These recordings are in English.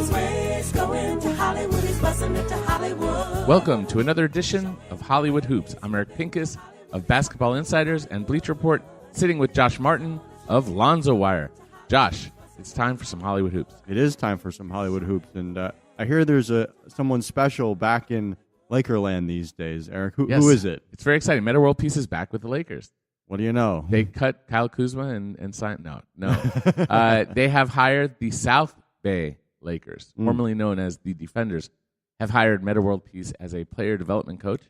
his ways, going to Hollywood, he's busting it to Hollywood. Welcome to another edition of Hollywood Hoops. I'm Eric Pincus of Basketball Insiders and Bleacher Report, sitting with Josh Martin of Lonzo Wire. Josh, it's time for some Hollywood Hoops. It is time for some Hollywood Hoops, and I hear there's someone special back in Lakerland these days. Eric, who is it? It's very exciting. Meta World Peace is back with the Lakers. What do you know? They cut Kyle Kuzma and signed. No. They have hired the South Bay Lakers, formerly known as the Defenders, have hired Meta World Peace as a player development coach.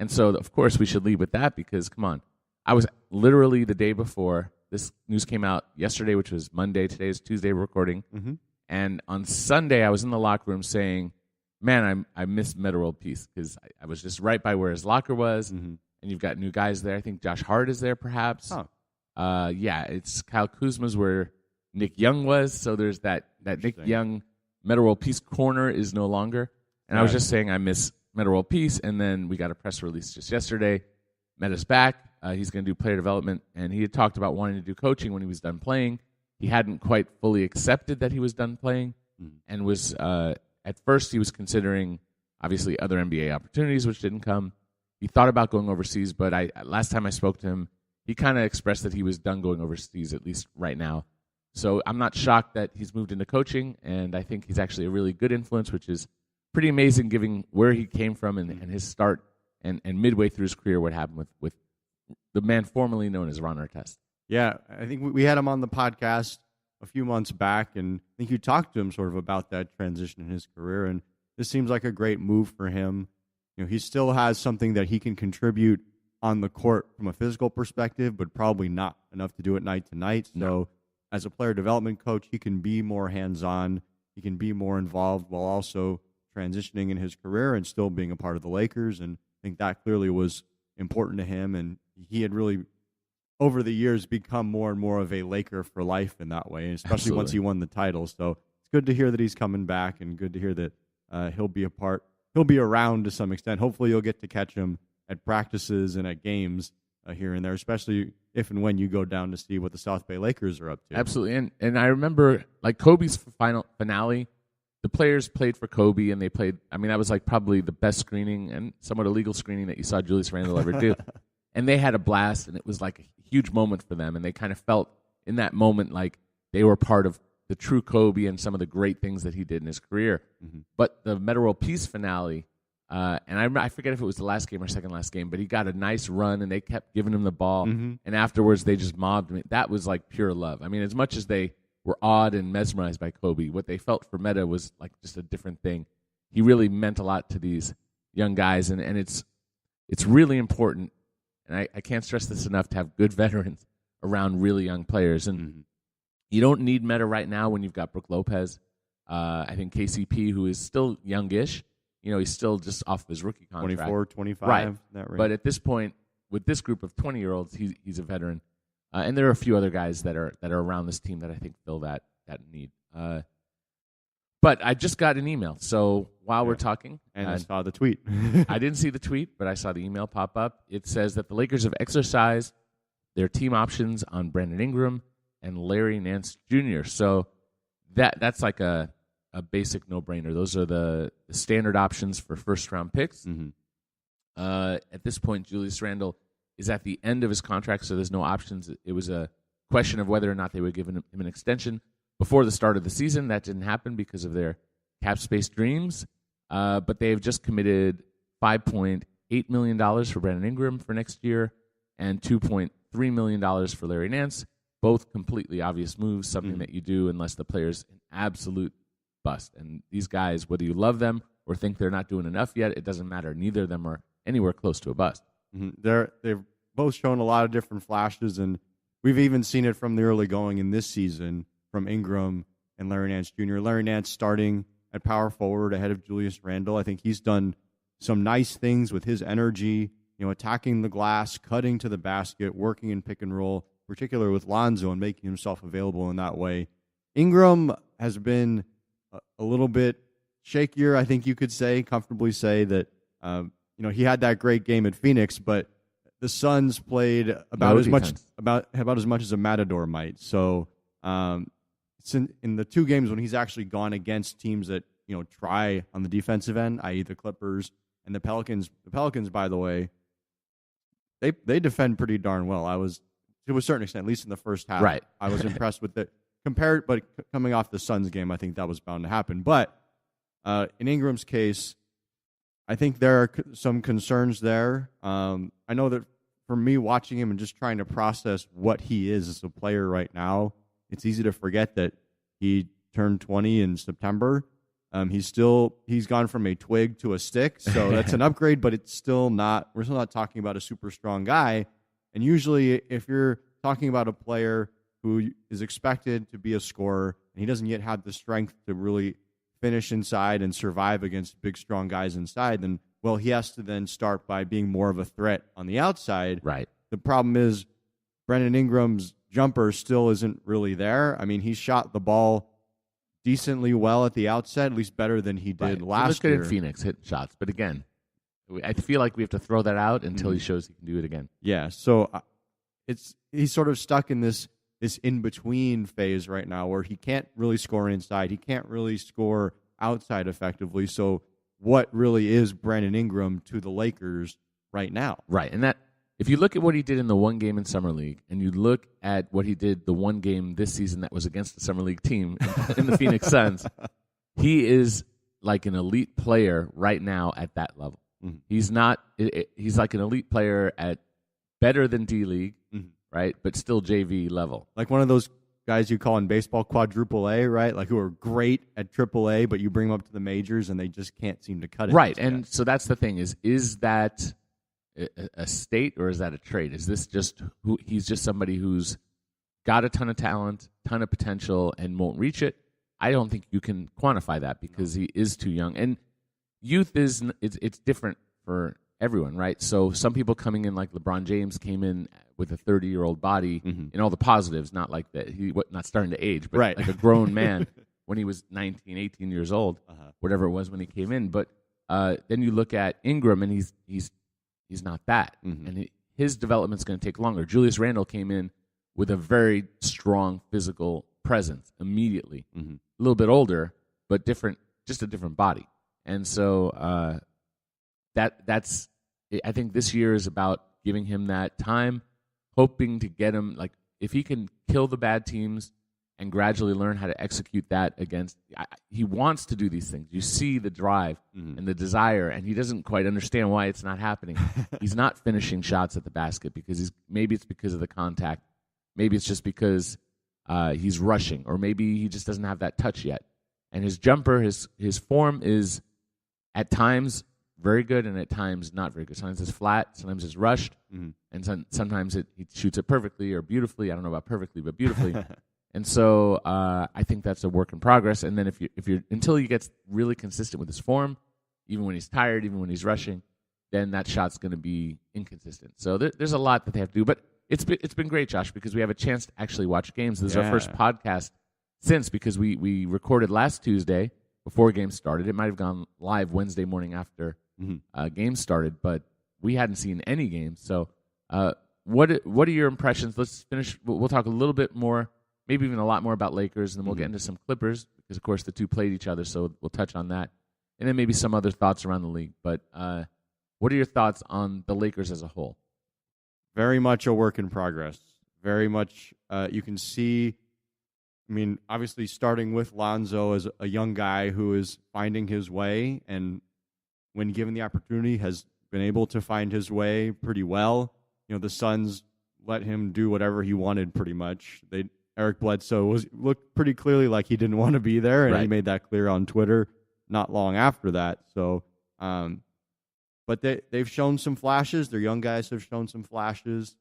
And so, of course, we should lead with that because, come on, I was literally the day before. This news came out yesterday, which was Monday. Today is Tuesday, we're recording. Mm-hmm. And on Sunday, I was in the locker room saying, man, I miss Meta World Peace because I was just right by where his locker was. Mm-hmm. And you've got new guys there. I think Josh Hart is there, perhaps. Oh. It's Kyle Kuzma's where Nick Young was. So there's that Nick Young Meta World Peace corner is no longer. And I was just saying I miss Meta World Peace. And then we got a press release just yesterday. Meta's back. He's going to do player development. And he had talked about wanting to do coaching when he was done playing. He hadn't quite fully accepted that he was done playing. And was at first he was considering, obviously, other NBA opportunities, which didn't come. He thought about going overseas, but last time I spoke to him, he kind of expressed that he was done going overseas, at least right now. So I'm not shocked that he's moved into coaching, and I think he's actually a really good influence, which is pretty amazing given where he came from and his start and midway through his career, what happened with the man formerly known as Ron Artest. Yeah, I think we had him on the podcast a few months back, and I think you talked to him sort of about that transition in his career, and this seems like a great move for him. You know, he still has something that he can contribute on the court from a physical perspective, but probably not enough to do it night to night. So as a player development coach, he can be more hands-on. He can be more involved while also transitioning in his career and still being a part of the Lakers. And I think that clearly was important to him. And he had really, over the years, become more and more of a Laker for life in that way, especially once he won the title. So it's good to hear that he's coming back and good to hear that he'll be a part. He'll be around to some extent. Hopefully you'll get to catch him at practices and at games here and there, especially if and when you go down to see what the South Bay Lakers are up to. Absolutely. And I remember, like, Kobe's finale, the players played for Kobe, and they played, I mean, that was like probably the best screening and somewhat illegal screening that you saw Julius Randle ever do. And they had a blast, and it was like a huge moment for them, and they kind of felt in that moment like they were part of the true Kobe and some of the great things that he did in his career. Mm-hmm. But the Meta World Peace finale, and I forget if it was the last game or second last game, but he got a nice run, and they kept giving him the ball, and afterwards they just mobbed him. That was like pure love. I mean, as much as they were awed and mesmerized by Kobe, what they felt for Meta was like just a different thing. He really meant a lot to these young guys, and it's really important, and I can't stress this enough, to have good veterans around really young players. And you don't need Meta right now when you've got Brook Lopez. I think KCP, who is still youngish, you know, he's still just off of his rookie contract. 24, 25. Right. That range. But at this point, with this group of 20-year-olds, he's a veteran. And there are a few other guys that are around this team that I think fill that need. But I just got an email. So while we're talking. And I saw the tweet. I didn't see the tweet, but I saw the email pop up. It says that the Lakers have exercised their team options on Brandon Ingram and Larry Nance Jr. So that's like a basic no-brainer. Those are the standard options for first-round picks. Mm-hmm. At this point, Julius Randle is at the end of his contract, so there's no options. It was a question of whether or not they would give him an extension before the start of the season. That didn't happen because of their cap space dreams. But they've just committed $5.8 million for Brandon Ingram for next year and $2.3 million for Larry Nance. Both completely obvious moves, something that you do unless the player's an absolute bust. And these guys, whether you love them or think they're not doing enough yet, it doesn't matter. Neither of them are anywhere close to a bust. They've both shown a lot of different flashes, and we've even seen it from the early going in this season from Ingram and Larry Nance Jr. Larry Nance starting at power forward ahead of Julius Randle. I think he's done some nice things with his energy, you know, attacking the glass, cutting to the basket, working in pick and roll, particularly with Lonzo, and making himself available in that way. Ingram has been a little bit shakier, I think you could say, comfortably say that, he had that great game at Phoenix, but the Suns played about as much as a Matador might. So in the 2 games when he's actually gone against teams that try on the defensive end, i.e. the Clippers and the Pelicans. The Pelicans, by the way, they defend pretty darn well. I was, to a certain extent, at least in the first half, right. I was impressed with it. But coming off the Suns game, I think that was bound to happen. But in Ingram's case, I think there are some concerns there. I know that for me, watching him and just trying to process what he is as a player right now, it's easy to forget that he turned 20 in September. He's gone from a twig to a stick, so that's an upgrade, but we're still not talking about a super strong guy. And usually if you're talking about a player who is expected to be a scorer and he doesn't yet have the strength to really finish inside and survive against big, strong guys inside, then, well, he has to then start by being more of a threat on the outside. Right. The problem is Brandon Ingram's jumper still isn't really there. I mean, he shot the ball decently well at the outset, at least better than he did last year. He looked good in Phoenix, hitting shots. But again, I feel like we have to throw that out until he shows he can do it again. Yeah, so he's sort of stuck in this in-between phase right now where he can't really score inside. He can't really score outside effectively. So what really is Brandon Ingram to the Lakers right now? Right, and that if you look at what he did in the one game in Summer League, and you look at what he did the one game this season that was against the Summer League team in the Phoenix Suns, he is like an elite player right now at that level. Mm-hmm. He's not. He's like an elite player at better than D League, right? But still JV level. Like one of those guys you call in baseball quadruple A, right? Like who are great at triple A, but you bring them up to the majors and they just can't seem to cut it. Right, and so that's the thing: is that a state or is that a trait? Is this just he's just somebody who's got a ton of talent, ton of potential, and won't reach it? I don't think you can quantify that because he is too young. And youth it's different for everyone, right? So some people coming in like LeBron James came in with a 30-year-old body and all the positives, not like that he not starting to age, but like a grown man when he was 19, 18 years old, whatever it was when he came in. But then you look at Ingram and he's not that. And his development's going to take longer. Julius Randle came in with a very strong physical presence immediately. A little bit older, but different, just a different body. And so that's I think this year is about giving him that time, hoping to get him, like, if he can kill the bad teams and gradually learn how to execute that against, he wants to do these things. You see the drive and the desire, and he doesn't quite understand why it's not happening. He's not finishing shots at the basket because maybe it's because of the contact. Maybe it's just because he's rushing, or maybe he just doesn't have that touch yet. And his jumper, his form is at times very good and at times not very good. Sometimes it's flat, sometimes it's rushed, and sometimes he shoots it perfectly or beautifully. I don't know about perfectly, but beautifully. And so I think that's a work in progress. And then if you're until he gets really consistent with his form, even when he's tired, even when he's rushing, then that shot's going to be inconsistent. So there's a lot that they have to do. But it's been great, Josh, because we have a chance to actually watch games. This is our first podcast since, because we recorded last Tuesday before games started. It might have gone live Wednesday morning after games started, but we hadn't seen any games. So what are your impressions? Let's finish. We'll talk a little bit more, maybe even a lot more about Lakers, and then we'll get into some Clippers because, of course, the two played each other, so we'll touch on that. And then maybe some other thoughts around the league. But what are your thoughts on the Lakers as a whole? Very much a work in progress. Very much you can see, I mean, obviously starting with Lonzo as a young guy who is finding his way, and when given the opportunity has been able to find his way pretty well. You know, the Suns let him do whatever he wanted pretty much. Eric Bledsoe looked pretty clearly like he didn't want to be there, and he made that clear on Twitter not long after that. So, but they've shown some flashes. Their young guys have shown some flashes,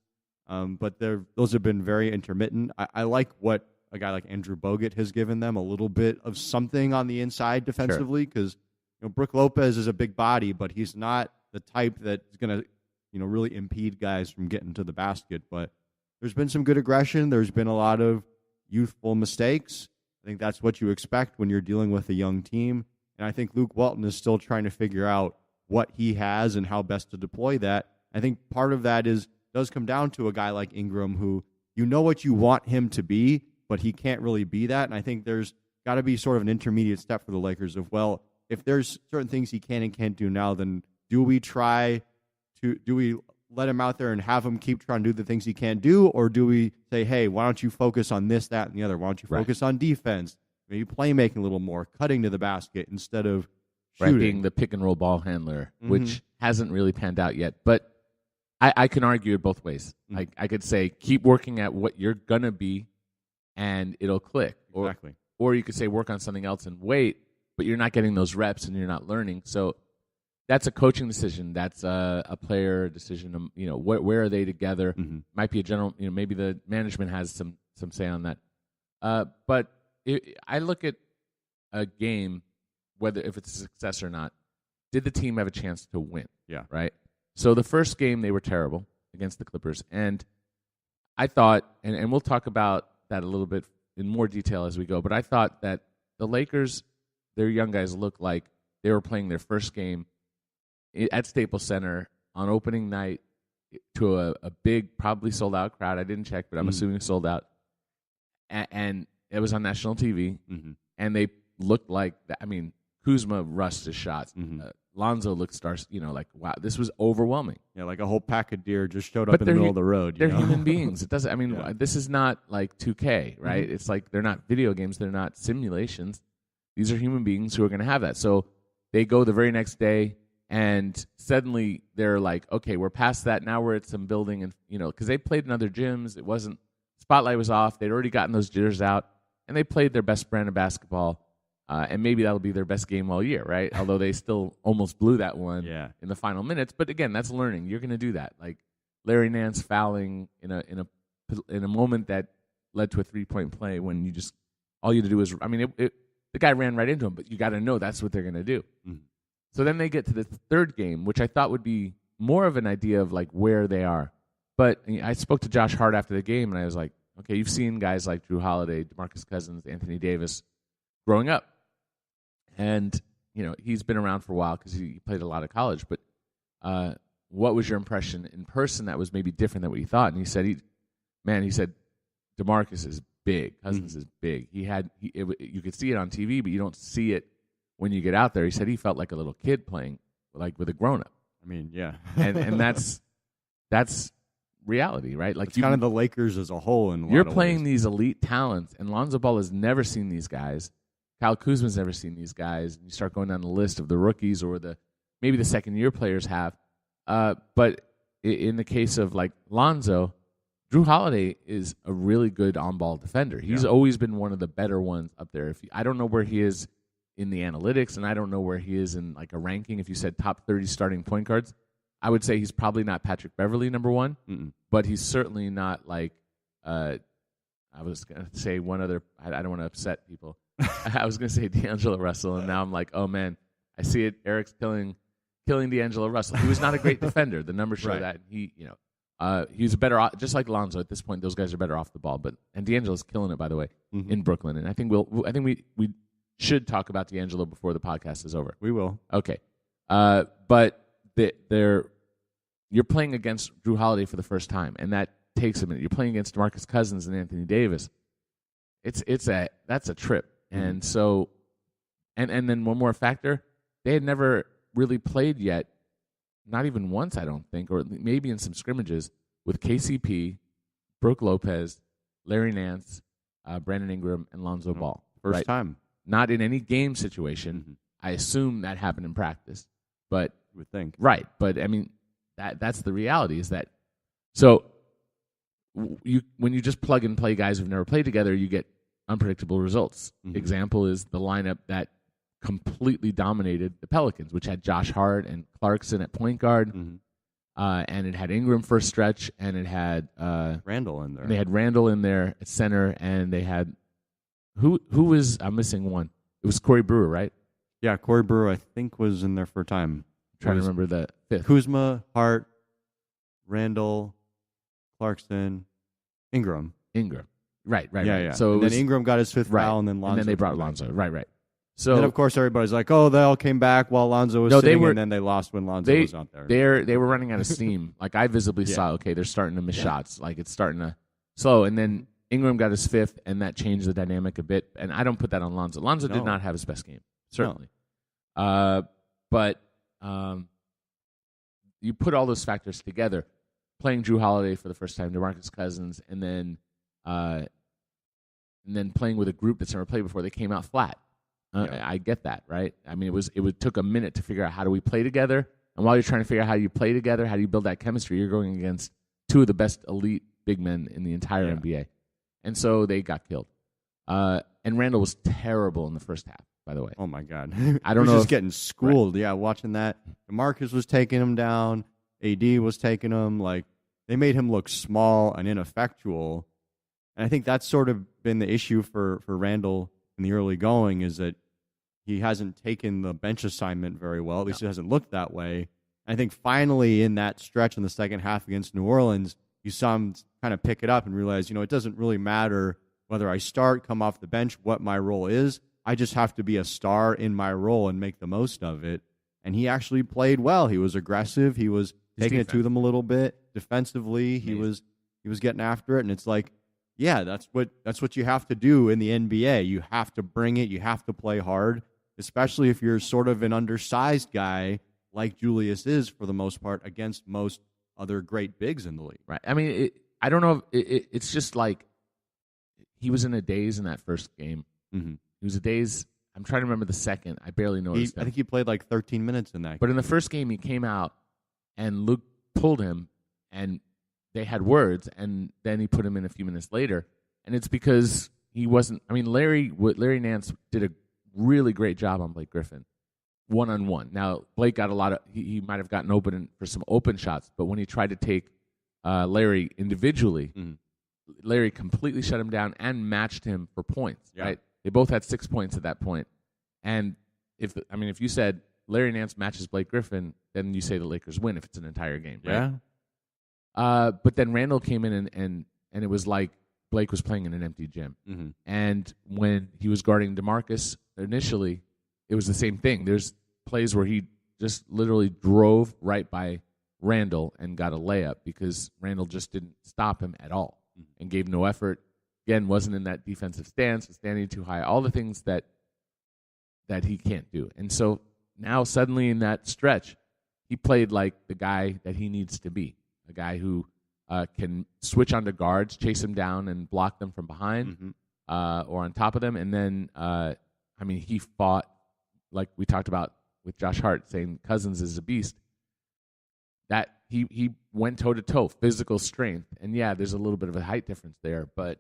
but those have been very intermittent. I like what a guy like Andrew Bogut has given them, a little bit of something on the inside defensively, because Brook Lopez is a big body, but he's not the type that's going to really impede guys from getting to the basket. But there's been some good aggression. There's been a lot of youthful mistakes. I think that's what you expect when you're dealing with a young team. And I think Luke Walton is still trying to figure out what he has and how best to deploy that. I think part of that does come down to a guy like Ingram, who what you want him to be, but he can't really be that. And I think there's got to be sort of an intermediate step for the Lakers of, well, if there's certain things he can and can't do now, then do we let him out there and have him keep trying to do the things he can't do? Or do we say, hey, why don't you focus on this, that, and the other? Why don't you focus on defense, maybe playmaking a little more, cutting to the basket instead of shooting? Being the pick and roll ball handler, which hasn't really panned out yet. But I can argue it both ways. I could say keep working at what you're going to be and it'll click. Exactly. Or you could say work on something else and wait, but you're not getting those reps and you're not learning. So that's a coaching decision. That's a player decision. Where are they together? Might be a general. Maybe the management has some say on that. But I look at a game, whether if it's a success or not. Did the team have a chance to win? Yeah. Right. So the first game they were terrible against the Clippers, and I thought, and we'll talk about that a little bit in more detail as we go. But I thought that the Lakers, their young guys, looked like they were playing their first game at Staples Center on opening night to a big, probably sold out crowd. I didn't check, but I'm assuming sold out. And it was on national TV, and they looked like that. I mean, Kuzma rushed his shots. Lonzo looked like, wow, this was overwhelming. Yeah, like a whole pack of deer just showed up in the middle of the road. They're human beings. It doesn't. I mean, this is not like 2K, right? It's like they're not video games. They're not simulations. These are human beings who are going to have that. So they go the very next day, and suddenly they're like, okay, we're past that. Now we're at some building, and because they played in other gyms. It wasn't spotlight was off. They'd already gotten those jitters out, and they played their best brand of basketball. And maybe that'll be their best game all year, right? Although they still almost blew that one in the final minutes. But again, that's learning. You're going to do that. Like Larry Nance fouling in a moment that led to a 3-point play when all you had to do was, the guy ran right into him, but you got to know that's what they're going to do. So then they get to the third game, which I thought would be more of an idea of like where they are. But I spoke to Josh Hart after the game, and I was like, okay, you've seen guys like Drew Holiday, DeMarcus Cousins, Anthony Davis growing up. And, he's been around for a while because he played a lot of college. But what was your impression in person that was maybe different than what you thought? And he said, DeMarcus is big. Cousins is big. You could see it on TV, but you don't see it when you get out there. He said he felt like a little kid playing like with a grown-up. I mean, yeah. and that's reality, right? Like it's kind of the Lakers as a whole. You're playing these elite talents, and Lonzo Ball has never seen these guys. Kyle Kuzma's never seen these guys. You start going down the list of the rookies or maybe the second-year players have. But in the case of like Lonzo, Drew Holiday is a really good on-ball defender. He's always been one of the better ones up there. I don't know where he is in the analytics, and I don't know where he is in like a ranking. If you said top 30 starting point guards, I would say he's probably not Patrick Beverley, number one, but he's certainly not like I was going to say one other. I don't want to upset people. I was going to say D'Angelo Russell, and now I'm like, oh, man, I see it. Eric's killing D'Angelo Russell. He was not a great defender. The numbers show that. He's a better, just like Lonzo at this point, those guys are better off the ball. And D'Angelo's killing it, by the way, in Brooklyn. And I think we should talk about D'Angelo before the podcast is over. We will. Okay. But you're playing against Drew Holiday for the first time, and that takes a minute. You're playing against DeMarcus Cousins and Anthony Davis. That's a trip. And so, and then one more factor, they had never really played yet, not even once, I don't think, or maybe in some scrimmages with KCP, Brooke Lopez, Larry Nance, Brandon Ingram, and Lonzo Ball. First time. Not in any game situation. I assume that happened in practice, but you would think. Right. But I mean, that's the reality is that. So when you just plug and play guys who've never played together, you get unpredictable results. Example is the lineup that completely dominated the Pelicans, which had Josh Hart and Clarkson at point guard, and it had Ingram first stretch, and it had Randall in there. And they had Randall in there at center, and they had who was I'm missing one. It was Corey Brewer, right? Yeah, Corey Brewer I think was in there for a time. I'm trying to remember the fifth. Kuzma, Hart, Randall, Clarkson, Ingram. Right. Yeah. So then Ingram got his fifth foul, and then Lonzo. And then they brought Lonzo. Right. So and then, of course, everybody's like, "Oh, they all came back while Lonzo was sitting, and then they lost when Lonzo was out there." They were running out of steam. Like I visibly saw, okay, they're starting to miss shots. Like it's starting to slow. And then Ingram got his 5th, and that changed the dynamic a bit. And I don't put that on Lonzo. Lonzo did not have his best game, certainly. But you put all those factors together, playing Drew Holiday for the first time, DeMarcus Cousins, and then playing with a group that's never played before, they came out flat. I get that, right? I mean, it took a minute to figure out how do we play together. And while you're trying to figure out how you play together, how do you build that chemistry, you're going against two of the best elite big men in the entire NBA. And so they got killed. And Randall was terrible in the first half, by the way. Oh, my God. I don't know. He was just getting schooled. Right. Yeah, watching that. Marcus was taking him down. AD was taking him. Like, they made him look small and ineffectual. And I think that's sort of been the issue for Randall in the early going, is that he hasn't taken the bench assignment very well. At least it hasn't looked that way. And I think finally in that stretch in the second half against New Orleans, you saw him kind of pick it up and realize, it doesn't really matter whether I start, come off the bench, what my role is. I just have to be a star in my role and make the most of it. And he actually played well. He was aggressive. He was taking it to them a little bit. Defensively, he was getting after it. And it's like, yeah, that's what you have to do in the NBA. You have to bring it. You have to play hard, especially if you're sort of an undersized guy like Julius is for the most part against most other great bigs in the league. Right. I mean, I don't know if it's just like he was in a daze in that first game. Mm-hmm. He was a daze. I'm trying to remember the second. I barely noticed. I think he played like 13 minutes in that. But in the first game, he came out and Luke pulled him, and they had words, and then he put him in a few minutes later. And it's because he wasn't. I mean, Larry Nance did a really great job on Blake Griffin, one-on-one. Now, Blake got a lot of. He might have gotten open for some open shots, but when he tried to take Larry individually, Larry completely shut him down and matched him for points. Yeah. Right? They both had 6 points at that point. And if you said Larry Nance matches Blake Griffin, then you say the Lakers win if it's an entire game. Right? Yeah. But then Randall came in and it was like Blake was playing in an empty gym. Mm-hmm. And when he was guarding DeMarcus initially, it was the same thing. There's plays where he just literally drove right by Randall and got a layup because Randall just didn't stop him at all and gave no effort. Again, wasn't in that defensive stance, was standing too high, all the things that he can't do. And so now suddenly in that stretch, he played like the guy that he needs to be, a guy who can switch onto guards, chase them down, and block them from behind or on top of them. And then, he fought, like we talked about with Josh Hart, saying Cousins is a beast. That he went toe-to-toe, physical strength. And, yeah, there's a little bit of a height difference there, but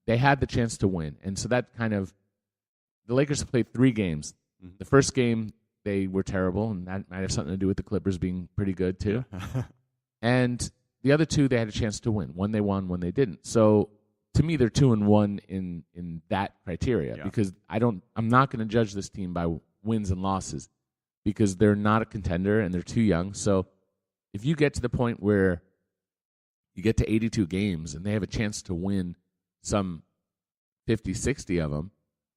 they had the chance to win. And so that kind of – the Lakers have played 3 games. Mm-hmm. The first game, they were terrible, and that might have something to do with the Clippers being pretty good too. And the other 2, they had a chance to win. One they won, one they didn't. So to me, they're 2-1 in that criteria because I'm not going to judge this team by wins and losses because they're not a contender and they're too young. So if you get to the point where you get to 82 games and they have a chance to win some 50, 60 of them,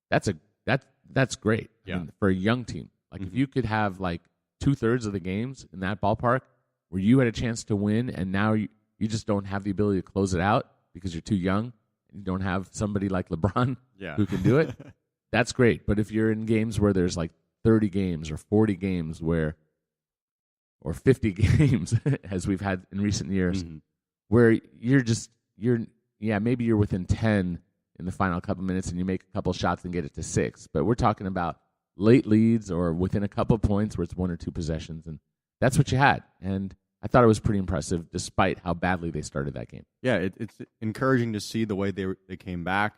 that's great. Yeah. I mean, for a young team. Like if you could have like 2/3 of the games in that ballpark where you had a chance to win and now you just don't have the ability to close it out because you're too young and you don't have somebody like LeBron who can do it, that's great. But if you're in games where there's like 30 games or 40 games or 50 games as we've had in recent years where maybe you're within 10 in the final couple minutes and you make a couple shots and get it to 6. But we're talking about late leads or within a couple points where it's 1 or 2 possessions. And that's what you had. And I thought it was pretty impressive despite how badly they started that game. Yeah, it's encouraging to see the way they came back.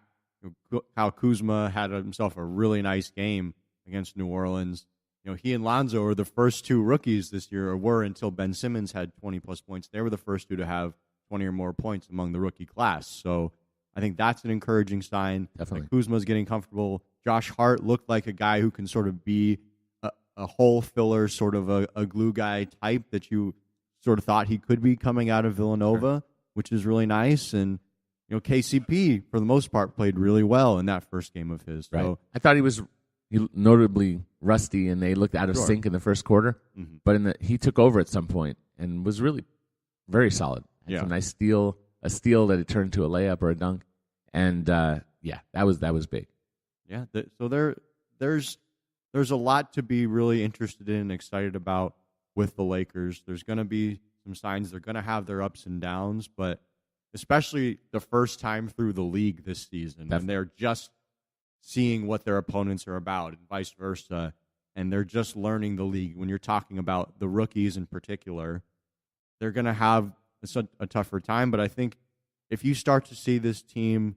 How Kuzma had himself a really nice game against New Orleans. He and Lonzo are the first 2 rookies this year, or were until Ben Simmons had 20-plus points. They were the first 2 to have 20 or more points among the rookie class. So I think that's an encouraging sign. Definitely. Kuzma's getting comfortable. Josh Hart looked like a guy who can sort of be a hole filler, sort of a glue guy type that you sort of thought he could be coming out of Villanova, which is really nice. And, KCP, for the most part, played really well in that first game of his. Right. So, I thought he was notably rusty, and they looked out of sync in the first quarter. Mm-hmm. But he took over at some point and was really very solid. Had some nice steal, a steal that it turned to a layup or a dunk. And yeah, that was big. Yeah, so there's a lot to be really interested in and excited about with the Lakers. There's going to be some signs they're going to have their ups and downs, but especially the first time through the league this season, and they're just seeing what their opponents are about and vice versa, and they're just learning the league. When you're talking about the rookies in particular, they're going to have a tougher time, but I think if you start to see this team,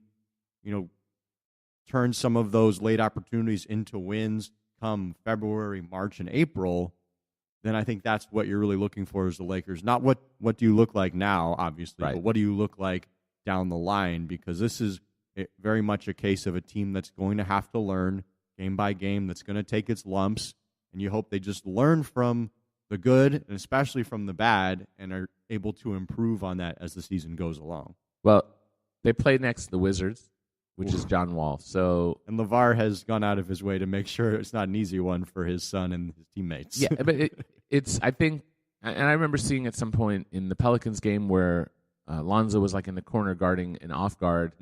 turn some of those late opportunities into wins come February, March, and April, then I think that's what you're really looking for as the Lakers. Not what do you look like now, obviously, right, but what do you look like down the line? Because this is very much a case of a team that's going to have to learn game by game, that's going to take its lumps, and you hope they just learn from the good and especially from the bad and are able to improve on that as the season goes along. Well, they play next to the Wizards, which is John Wall. And LeVar has gone out of his way to make sure it's not an easy one for his son and his teammates. Yeah, but it's, I think, and I remember seeing at some point in the Pelicans game where Lonzo was like in the corner guarding an off guard,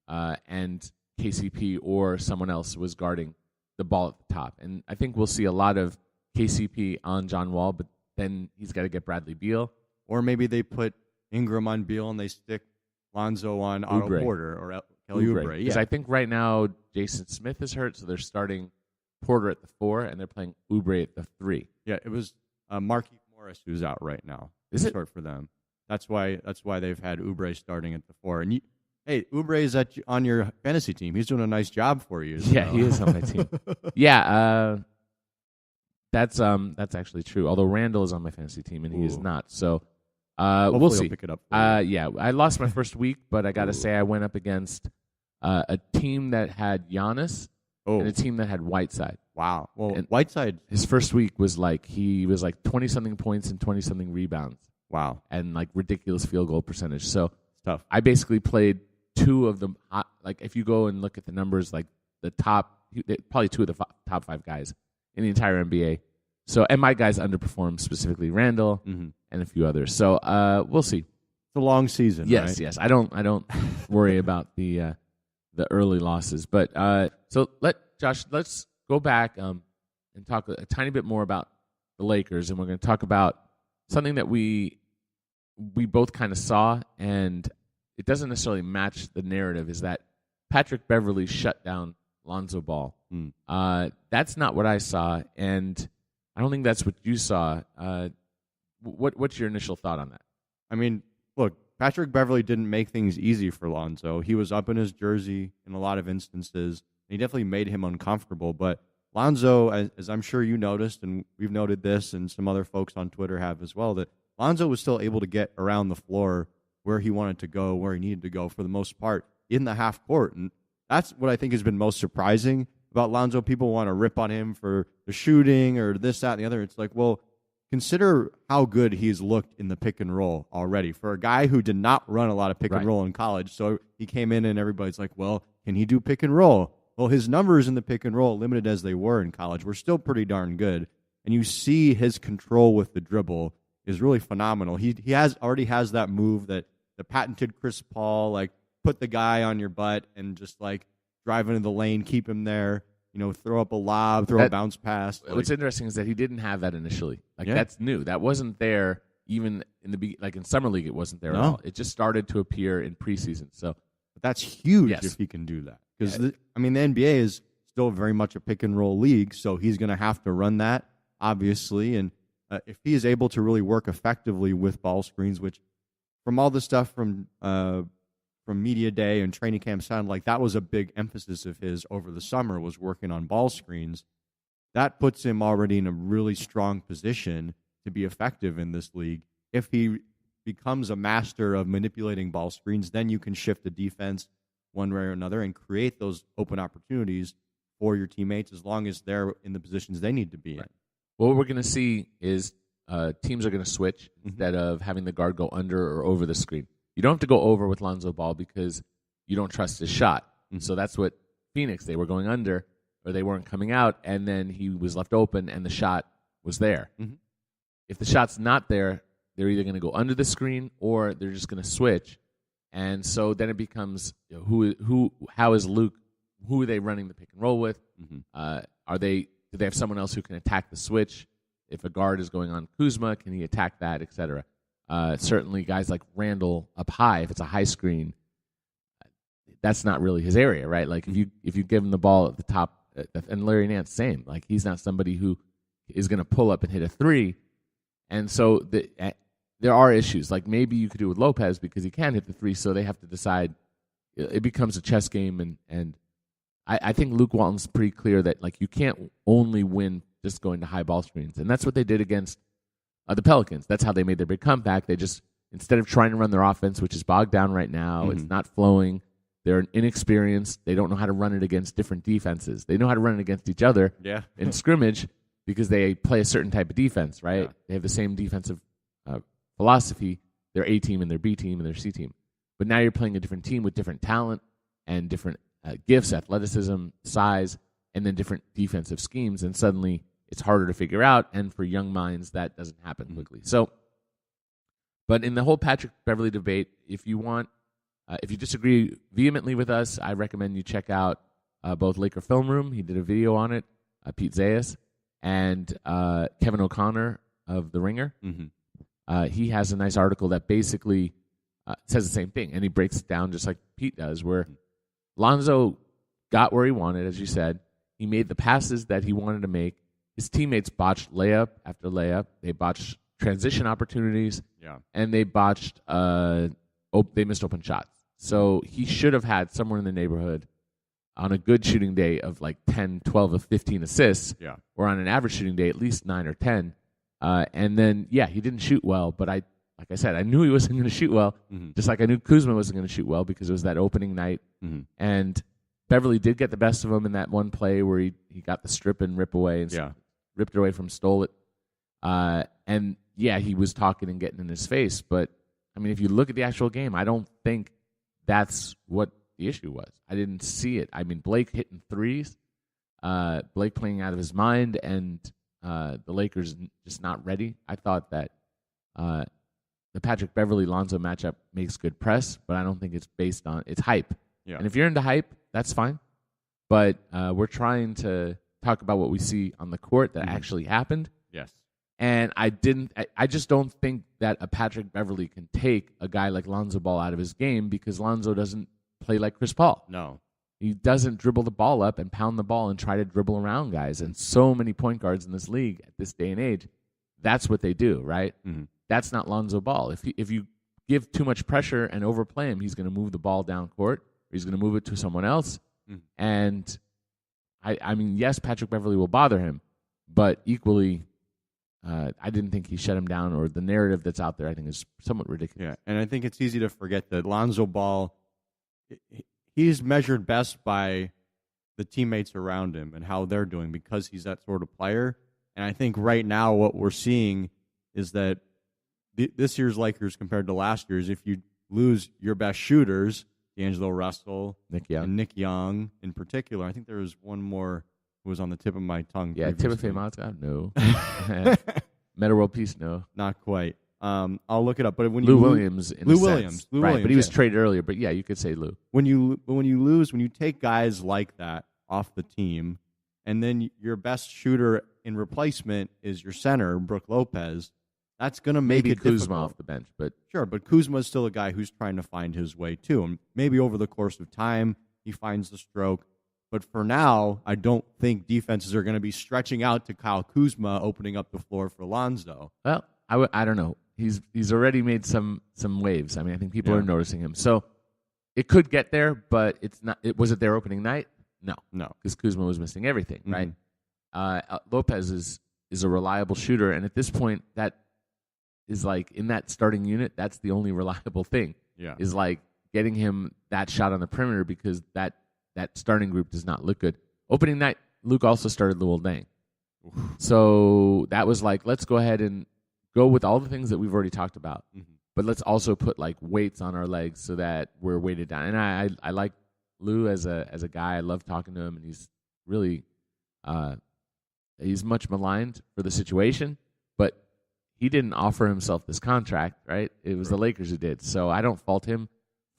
and KCP or someone else was guarding the ball at the top. And I think we'll see a lot of KCP on John Wall, but then he's got to get Bradley Beal. Or maybe they put Ingram on Beal and they stick Lonzo on Otto Porter or Kelly Oubre. Because I think right now Jason Smith is hurt, so they're starting Porter at the 4 and they're playing Oubre at the 3. Yeah, it was Markieff Morris who's out right now. Is it? Short for them. That's why they've had Oubre starting at the 4. And Oubre is on your fantasy team. He's doing a nice job for you. Yeah, he is on my team. Yeah, that's actually true. Although Randall is on my fantasy team and he is not. So we'll see. He'll pick it up. Yeah, I lost my first week, but I got to say I went up against a team that had Giannis and a team that had Whiteside. Wow. Well, and Whiteside, his first week was like 20-something points and 20-something rebounds. Wow. And like ridiculous field goal percentage. So it's tough. I basically played two of them. Like if you go and look at the numbers, like the top, probably two of the top 5 guys in the entire NBA. So, and my guys underperformed, specifically Randall and a few others. So we'll see. It's a long season. Yes, right? yes. I don't worry about the early losses. But so let's go back and talk a tiny bit more about the Lakers, and we're going to talk about something that we both kind of saw, and it doesn't necessarily match the narrative. Is that Patrick Beverley shut down Lonzo Ball? That's not what I saw, and I don't think that's what you saw. What's your initial thought on that? I mean, look, Patrick Beverley didn't make things easy for Lonzo. He was up in his jersey in a lot of instances. He definitely made him uncomfortable. But Lonzo, as I'm sure you noticed, and we've noted this, and some other folks on Twitter have as well, that Lonzo was still able to get around the floor where he wanted to go, where he needed to go for the most part in the half court. And that's what I think has been most surprising about Lonzo. People want to rip on him for the shooting or this, that, and the other. It's like, well, consider how good he's looked in the pick and roll already for a guy who did not run a lot of pick and roll in college. So he came in and everybody's like, well, can he do pick and roll? Well, his numbers in the pick and roll, limited as they were in college, were still pretty darn good. And you see his control with the dribble is really phenomenal. He already has that move, that the patented Chris Paul, like put the guy on your butt and just like drive into the lane, keep him there, throw up a lob, throw a bounce pass. What's interesting is that he didn't have that initially. That's new. That wasn't there even in summer league. It wasn't there at all. It just started to appear in preseason. So, but that's huge if he can do that. Because the NBA is still very much a pick and roll league, so he's going to have to run that, obviously. And if he is able to really work effectively with ball screens, which from all the stuff from media day and training camp sounded like that was a big emphasis of his over the summer, was working on ball screens, that puts him already in a really strong position to be effective in this league. If he becomes a master of manipulating ball screens, then you can shift the defense one way or another and create those open opportunities for your teammates as long as they're in the positions they need to be in. Well, what we're going to see is teams are going to switch instead of having the guard go under or over the screen. You don't have to go over with Lonzo Ball because you don't trust his shot. So that's what Phoenix, they were going under or they weren't coming out, and then he was left open and the shot was there. If the shot's not there, they're either going to go under the screen or they're just going to switch And so then it becomes how is Luke? Who are they running the pick and roll with? Do they have someone else who can attack the switch? If a guard is going on Kuzma, can he attack that, etc.? Certainly, guys like Randall up high, if it's a high screen, that's not really his area, right? Like if you give him the ball at the top, and Larry Nance, same. Like he's not somebody who is going to pull up and hit a three, and so there are issues. Like maybe you could do it with Lopez because he can hit the three, so they have to decide. It becomes a chess game, and I think Luke Walton's pretty clear that like you can't only win just going to high ball screens, and that's what they did against the Pelicans. That's how they made their big comeback. They just, instead of trying to run their offense, which is bogged down right now, it's not flowing. They're inexperienced. They don't know how to run it against different defenses. They know how to run it against each other in scrimmage because they play a certain type of defense, right? Yeah. They have the same defensive philosophy, their A team and their B team and their C team. But now you're playing a different team with different talent and different gifts, athleticism, size, and then different defensive schemes, and suddenly it's harder to figure out, and for young minds, that doesn't happen quickly. So, but in the whole Patrick Beverley debate, if you disagree vehemently with us, I recommend you check out both Laker Film Room. He did a video on it, Pete Zayas, and Kevin O'Connor of The Ringer. He has a nice article that basically says the same thing, and he breaks it down just like Pete does, where Lonzo got where he wanted, as you said. He made the passes that he wanted to make. His teammates botched layup after layup. They botched transition opportunities, and they botched they missed open shots. So he should have had somewhere in the neighborhood on a good shooting day of like 10, 12, or 15 assists, or on an average shooting day at least 9 or 10. And then, he didn't shoot well, but like I said, I knew he wasn't going to shoot well, just like I knew Kuzma wasn't going to shoot well because it was that opening night. And Beverly did get the best of him in that one play where he got the strip and rip away and ripped it away from stole it. And he was talking and getting in his face. But, I mean, if you look at the actual game, I don't think that's what the issue was. I didn't see it. I mean, Blake hitting threes, Blake playing out of his mind, and the Lakers just not ready. I thought that the Patrick Beverly-Lonzo matchup makes good press, but I don't think it's based on – it's hype. Yeah. And if you're into hype, that's fine. But we're trying to talk about what we see on the court that actually happened. Yes. And I just don't think that a Patrick Beverly can take a guy like Lonzo Ball out of his game because Lonzo doesn't play like Chris Paul. No. He doesn't dribble the ball up and pound the ball and try to dribble around guys. And so many point guards in this league at this day and age, that's what they do, right? That's not Lonzo Ball. If you give too much pressure and overplay him, he's going to move the ball down court, or he's going to move it to someone else. And I mean, yes, Patrick Beverly will bother him, but equally, I didn't think he shut him down, or the narrative that's out there, I think, is somewhat ridiculous. Yeah, and I think it's easy to forget that Lonzo Ball, he's measured best by the teammates around him and how they're doing because he's that sort of player. And I think right now what we're seeing is that this year's Lakers compared to last year's, if you lose your best shooters, D'Angelo Russell, and Nick Young in particular, I think there was one more who was on the tip of my tongue. Yeah, Timothy Mozgov, no. Meta World Peace, no. Not quite. I'll look it up. But when Lou Williams, Lou Williams, but he was traded earlier. But yeah, you could say Lou. When you take guys like that off the team, and then your best shooter in replacement is your center, Brook Lopez, that's going to make maybe it Kuzma difficult. off the bench, but sure. But Kuzma is still a guy who's trying to find his way too, and maybe over the course of time he finds the stroke. But for now, I don't think defenses are going to be stretching out to Kyle Kuzma, opening up the floor for Lonzo. Well, I don't know. He's already made some waves. I mean, I think people are noticing him. So it could get there, but it's not. Was it their opening night? No, because Kuzma was missing everything, right? Lopez is a reliable shooter, and at this point, that is like in that starting unit. That's the only reliable thing. Yeah, is like getting him that shot on the perimeter because that starting group does not look good. Opening night, Luke also started Luol Deng. So that was like, let's go ahead and go with all the things that we've already talked about, but let's also put like weights on our legs so that we're weighted down. And I like Lou as a guy. I love talking to him, and he's really he's much maligned for the situation, but he didn't offer himself this contract, right? It was the Lakers who did. So I don't fault him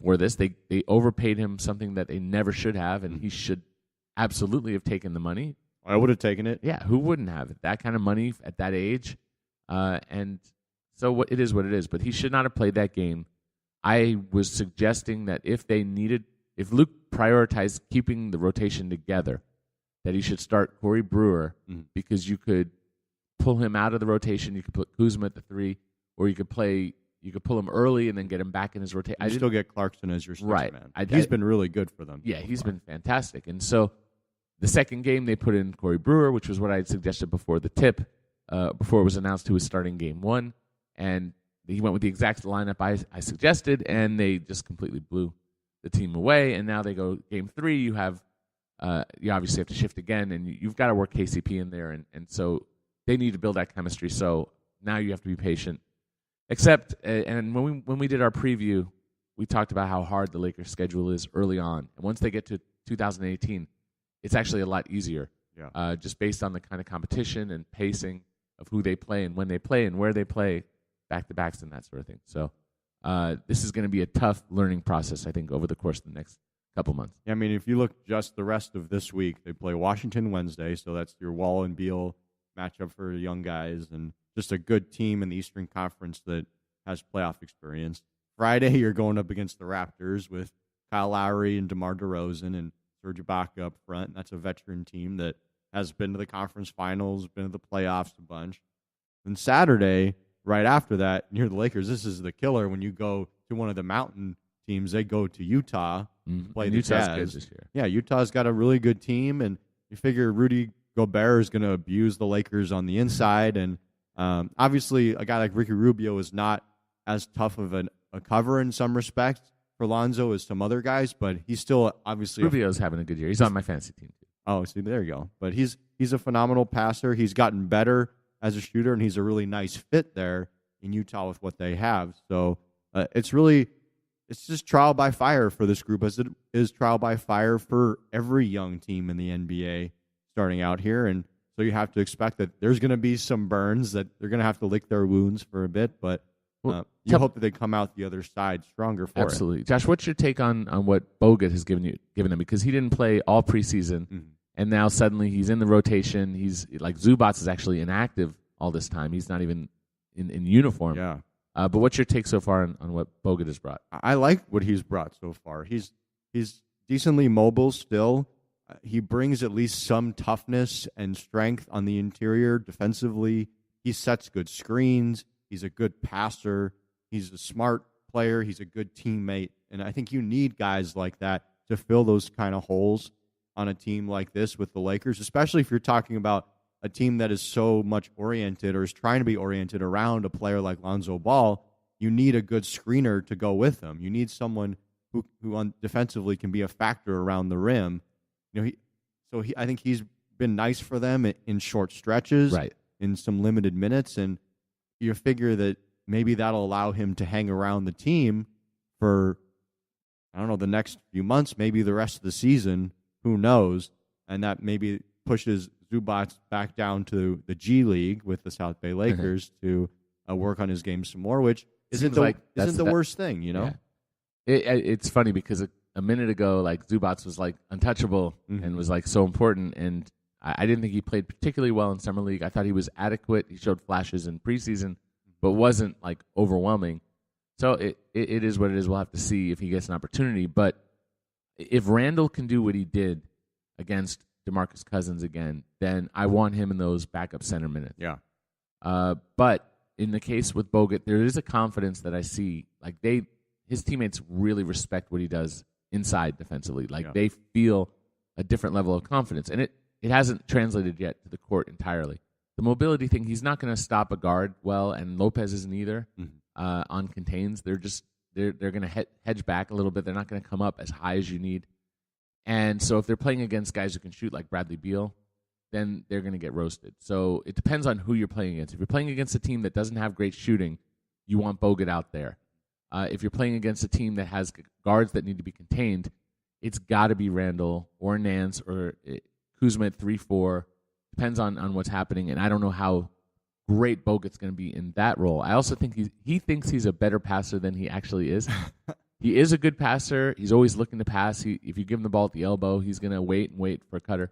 for this. They overpaid him something that they never should have, and he should absolutely have taken the money. I would have taken it. Yeah, who wouldn't have it? That kind of money at that age. And so it is what it is. But he should not have played that game. I was suggesting that if Luke prioritized keeping the rotation together, that he should start Corey Brewer because you could pull him out of the rotation. You could put Kuzma at the 3, or you could pull him early and then get him back in his rotation. You still get Clarkson as your sixth right. man. He's been really good for them. Yeah, he's been fantastic. And so the second game they put in Corey Brewer, which was what I had suggested before the tip, before it was announced who was starting game 1, and he went with the exact lineup I suggested, and they just completely blew the team away. And now they go game 3. You obviously have to shift again, and you've got to work KCP in there, and so they need to build that chemistry. So now you have to be patient. Except, and when we did our preview, we talked about how hard the Lakers' schedule is early on, and once they get to 2018, it's actually a lot easier. Yeah. Just based on the kind of competition and pacing of who they play and when they play and where they play, back-to-backs and that sort of thing. So this is going to be a tough learning process, I think, over the course of the next couple months. Yeah, I mean, if you look just the rest of this week, they play Washington Wednesday, so that's your Wall and Beal matchup for young guys, and just a good team in the Eastern Conference that has playoff experience. Friday, you're going up against the Raptors with Kyle Lowry and DeMar DeRozan and Serge Ibaka up front. That's a veteran team that has been to the conference finals, been to the playoffs a bunch. And Saturday, right after that, near the Lakers, this is the killer. When you go to one of the mountain teams, they go to Utah to play the Utah's Jazz. good this year. Yeah, Utah's got a really good team, and you figure Rudy Gobert is going to abuse the Lakers on the inside. And obviously, a guy like Ricky Rubio is not as tough of a cover in some respects for Lonzo as some other guys, but he's still obviously Rubio's having a good year. He's on my fantasy team too. Oh, see, there you go. But he's a phenomenal passer. He's gotten better as a shooter, and he's a really nice fit there in Utah with what they have. So it's just trial by fire for this group, as it is trial by fire for every young team in the NBA starting out here. And so you have to expect that there's going to be some burns, that they're going to have to lick their wounds for a bit, but you hope that they come out the other side stronger for it. Absolutely. Josh, what's your take on what Bogut has given them? Because he didn't play all preseason, and now suddenly he's in the rotation. He's like Zubats is actually inactive all this time. He's not even in uniform. Yeah. But what's your take so far on what Bogut has brought? I like what he's brought so far. He's decently mobile still. He brings at least some toughness and strength on the interior defensively. He sets good screens. He's a good passer. He's a smart player. He's a good teammate. And I think you need guys like that to fill those kind of holes on a team like this with the Lakers, especially if you're talking about a team that is so much oriented or is trying to be oriented around a player like Lonzo Ball. You need a good screener to go with him. You need someone who defensively can be a factor around the rim. I think he's been nice for them in short stretches, right, in some limited minutes, and you figure that maybe that'll allow him to hang around the team for, I don't know, the next few months, maybe the rest of the season, who knows, and that maybe pushes Zubats back down to the G League with the South Bay Lakers to work on his game some more, which isn't the worst thing, you know? Yeah. It's funny because a minute ago, like, Zubats was like untouchable and was like so important, and I didn't think he played particularly well in summer league. I thought he was adequate. He showed flashes in preseason, but wasn't like overwhelming. So it is what it is. We'll have to see if he gets an opportunity. But if Randall can do what he did against DeMarcus Cousins again, then I want him in those backup center minutes. Yeah. But in the case with Bogut, there is a confidence that I see. Like, his teammates really respect what he does inside defensively. Like, they feel a different level of confidence, and it hasn't translated yet to the court entirely. The mobility thing, he's not going to stop a guard well, and Lopez isn't either on contains. They're going to hedge back a little bit. They're not going to come up as high as you need. And so if they're playing against guys who can shoot like Bradley Beal, then they're going to get roasted. So it depends on who you're playing against. If you're playing against a team that doesn't have great shooting, you want Bogut out there. If you're playing against a team that has guards that need to be contained, it's got to be Randall or Nance or Kuzma at 3-4. Depends on what's happening, and I don't know how great Bogut's going to be in that role. I also think he thinks he's a better passer than he actually is. He is a good passer. He's always looking to pass. If you give him the ball at the elbow, he's going to wait and wait for a cutter.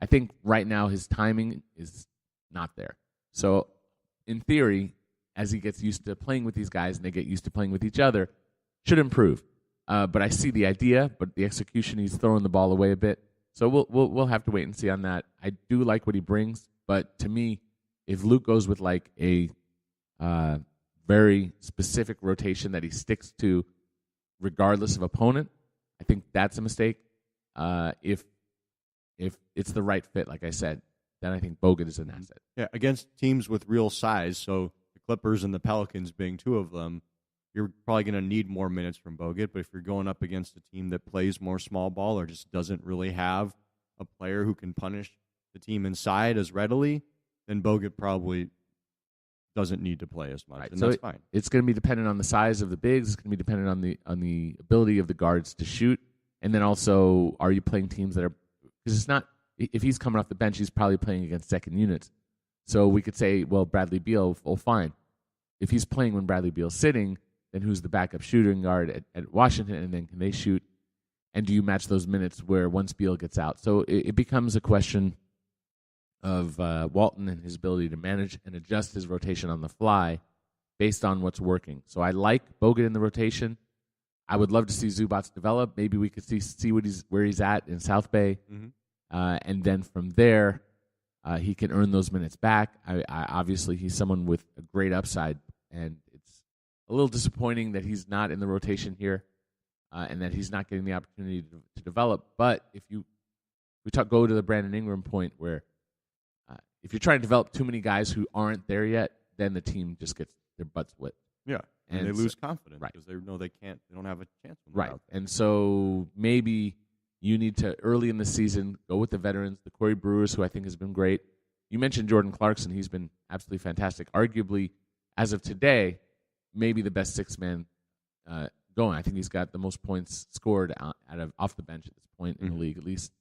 I think right now his timing is not there. So in theory, as he gets used to playing with these guys and they get used to playing with each other, should improve. But I see the idea, but the execution, he's throwing the ball away a bit. So we'll have to wait and see on that. I do like what he brings, but to me, if Luke goes with like a very specific rotation that he sticks to regardless of opponent, I think that's a mistake. If it's the right fit, like I said, then I think Bogut is an asset. Yeah, against teams with real size, so the Clippers and the Pelicans being two of them, you're probably going to need more minutes from Bogut. But if you're going up against a team that plays more small ball or just doesn't really have a player who can punish the team inside as readily, then Bogut probably doesn't need to play as much, right. and So that's fine. It's going to be dependent on the size of the bigs. It's going to be dependent on the ability of the guards to shoot, and then also, are you playing teams that are, because it's not, if he's coming off the bench, he's probably playing against second units. So we could say, well, Bradley Beal, well, fine. If he's playing when Bradley Beal's sitting, then who's the backup shooting guard at Washington, and then can they shoot? And do you match those minutes where once Beal gets out? So it becomes a question of Walton and his ability to manage and adjust his rotation on the fly based on what's working. So I like Bogut in the rotation. I would love to see Zubats develop. Maybe we could see where he's at in South Bay. Mm-hmm. And then from there, he can earn those minutes back. I obviously, he's someone with a great upside, and it's a little disappointing that he's not in the rotation here and that he's not getting the opportunity to develop. But if go to the Brandon Ingram point where if you're trying to develop too many guys who aren't there yet, then the team just gets their butts whipped. Yeah, and they lose confidence because they know they don't have a chance. Right, and so maybe you need to, early in the season, go with the veterans, the Corey Brewers, who I think has been great. You mentioned Jordan Clarkson. He's been absolutely fantastic. Arguably, as of today, maybe the best six-man going. I think he's got the most points scored off the bench at this point in the league, at least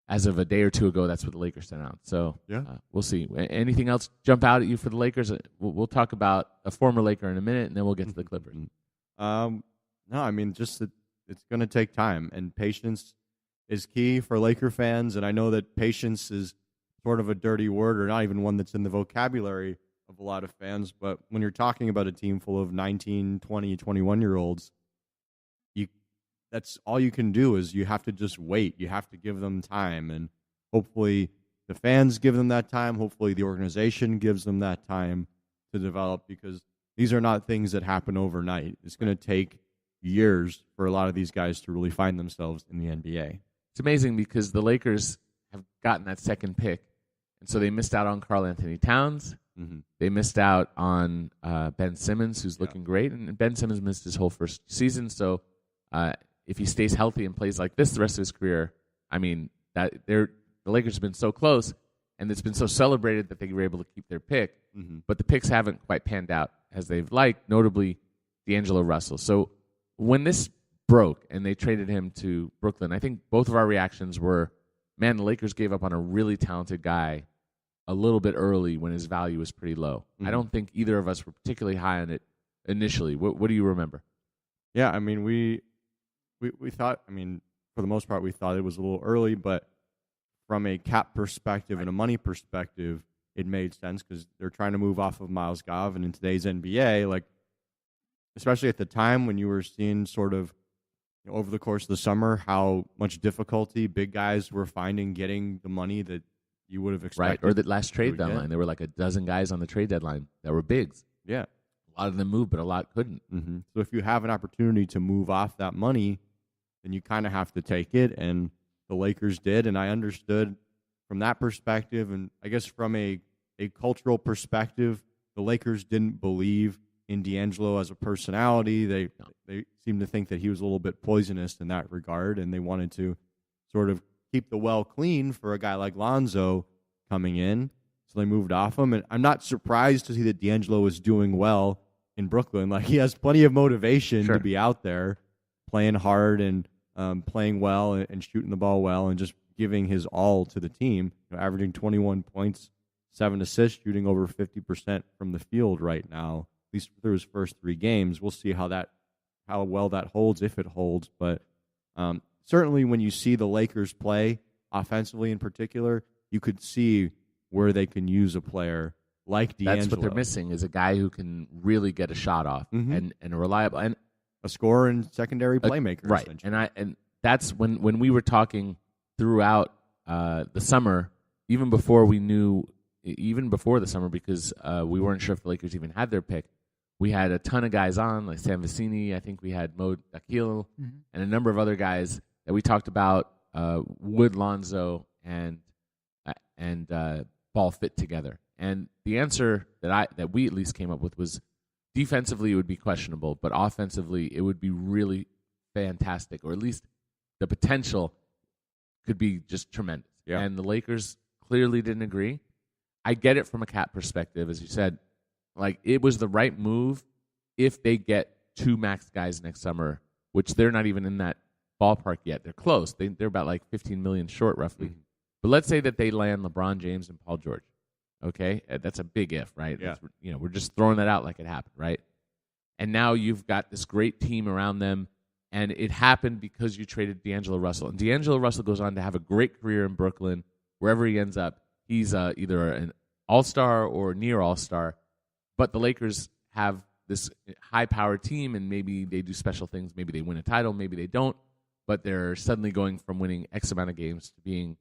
as of a day or two ago. That's what the Lakers sent out. So we'll see. Anything else jump out at you for the Lakers? We'll talk about a former Laker in a minute, and then we'll get to the Clippers. No, I mean, just that it's going to take time, and patience is key for Laker fans. And I know that patience is sort of a dirty word, or not even one that's in the vocabulary of a lot of fans. But when you're talking about a team full of 19, 20, 21-year-olds, that's all you can do is you have to just wait. You have to give them time, and hopefully the fans give them that time. Hopefully the organization gives them that time to develop, because these are not things that happen overnight. It's going to take years for a lot of these guys to really find themselves in the NBA. It's amazing because the Lakers have gotten that second pick, and so they missed out on Karl Anthony Towns. Mm-hmm. They missed out on Ben Simmons, who's looking great, and Ben Simmons missed his whole first season. So if he stays healthy and plays like this the rest of his career, I mean, the Lakers have been so close, and it's been so celebrated that they were able to keep their pick. Mm-hmm. But the picks haven't quite panned out as they've liked, notably D'Angelo Russell. So when this broke and they traded him to Brooklyn, I think both of our reactions were, man, the Lakers gave up on a really talented guy a little bit early when his value was pretty low. Mm-hmm. I don't think either of us were particularly high on it initially. What do you remember? Yeah, I mean, we thought, I mean, for the most part, we thought it was a little early, but from a cap perspective and a money perspective, it made sense because they're trying to move off of Miles Gov, and in today's NBA, like, especially at the time when you were seeing sort of over the course of the summer how much difficulty big guys were finding getting the money that you would have expected. Right, or the last trade deadline. There were like a dozen guys on the trade deadline that were bigs. Yeah. A lot of them moved, but a lot couldn't. Mm-hmm. So if you have an opportunity to move off that money, then you kind of have to take it, and the Lakers did, and I understood from that perspective, and I guess from a cultural perspective, the Lakers didn't believe in D'Angelo as a personality. They seemed to think that he was a little bit poisonous in that regard, and they wanted to sort of keep the well clean for a guy like Lonzo coming in. So they moved off him, and I'm not surprised to see that D'Angelo is doing well in Brooklyn. Like, he has plenty of motivation to be out there playing hard and playing well and shooting the ball well and just giving his all to the team, averaging 21 points, 7 assists, shooting over 50% from the field right now, at least through his first 3 games. We'll see how that how well that holds, if it holds. But certainly when you see the Lakers play offensively in particular, you could see where they can use a player like D'Angelo. That's what they're missing, is a guy who can really get a shot off and a reliable and a scorer and secondary playmaker. Right. And that's when we were talking throughout the summer, even before the summer, because we weren't sure if the Lakers even had their pick. We had a ton of guys on, like Sam Vecini. I think we had Mo Akil and a number of other guys that we talked about would Lonzo and Ball fit together. And the answer that we at least came up with was defensively it would be questionable, but offensively it would be really fantastic, or at least the potential could be just tremendous. Yeah. And the Lakers clearly didn't agree. I get it from a cap perspective, as you said. Like, it was the right move if they get 2 max guys next summer, which they're not even in that ballpark yet. They're close. They're about like $15 million short, roughly. Mm-hmm. But let's say that they land LeBron James and Paul George. Okay? That's a big if, right? Yeah. We're just throwing that out like it happened, right? And now you've got this great team around them, and it happened because you traded D'Angelo Russell. And D'Angelo Russell goes on to have a great career in Brooklyn. Wherever he ends up, he's either an all-star or near all-star. But the Lakers have this high-powered team, and maybe they do special things. Maybe they win a title, maybe they don't. But they're suddenly going from winning X amount of games to being,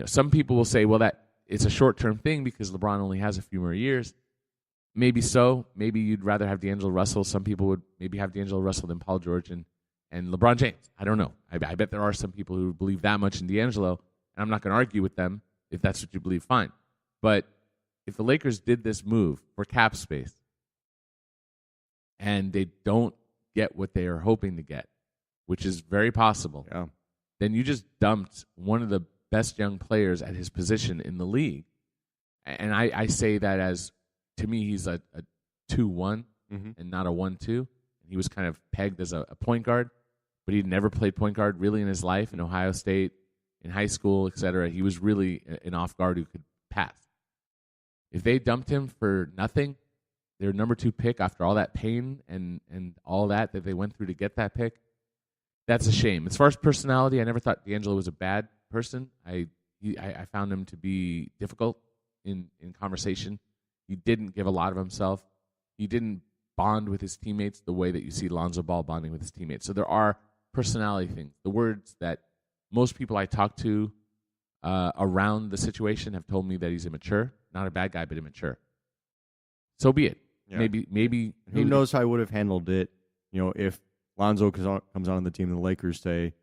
some people will say, well, that it's a short-term thing because LeBron only has a few more years. Maybe so. Maybe you'd rather have D'Angelo Russell. Some people would maybe have D'Angelo Russell than Paul George and LeBron James. I don't know. I bet there are some people who believe that much in D'Angelo, and I'm not going to argue with them. If that's what you believe, fine. But if the Lakers did this move for cap space and they don't get what they are hoping to get, which is very possible, then you just dumped one of the best young players at his position in the league. And I say that as, to me, he's a 2-1 and not a 1-2. He was kind of pegged as a point guard, but he'd never played point guard really in his life in Ohio State, in high school, etc. He was really an off guard who could pass. If they dumped him for nothing, their number 2 pick after all that pain and all that they went through to get that pick, that's a shame. As far as personality, I never thought D'Angelo was a bad person. I found him to be difficult in conversation. He didn't give a lot of himself. He didn't bond with his teammates the way that you see Lonzo Ball bonding with his teammates. So there are personality things. The words that most people I talk to around the situation have told me that he's immature. Not a bad guy, but immature. So be it. Yeah. Maybe. Who knows how I would have handled it, if Lonzo comes on the team and the Lakers say,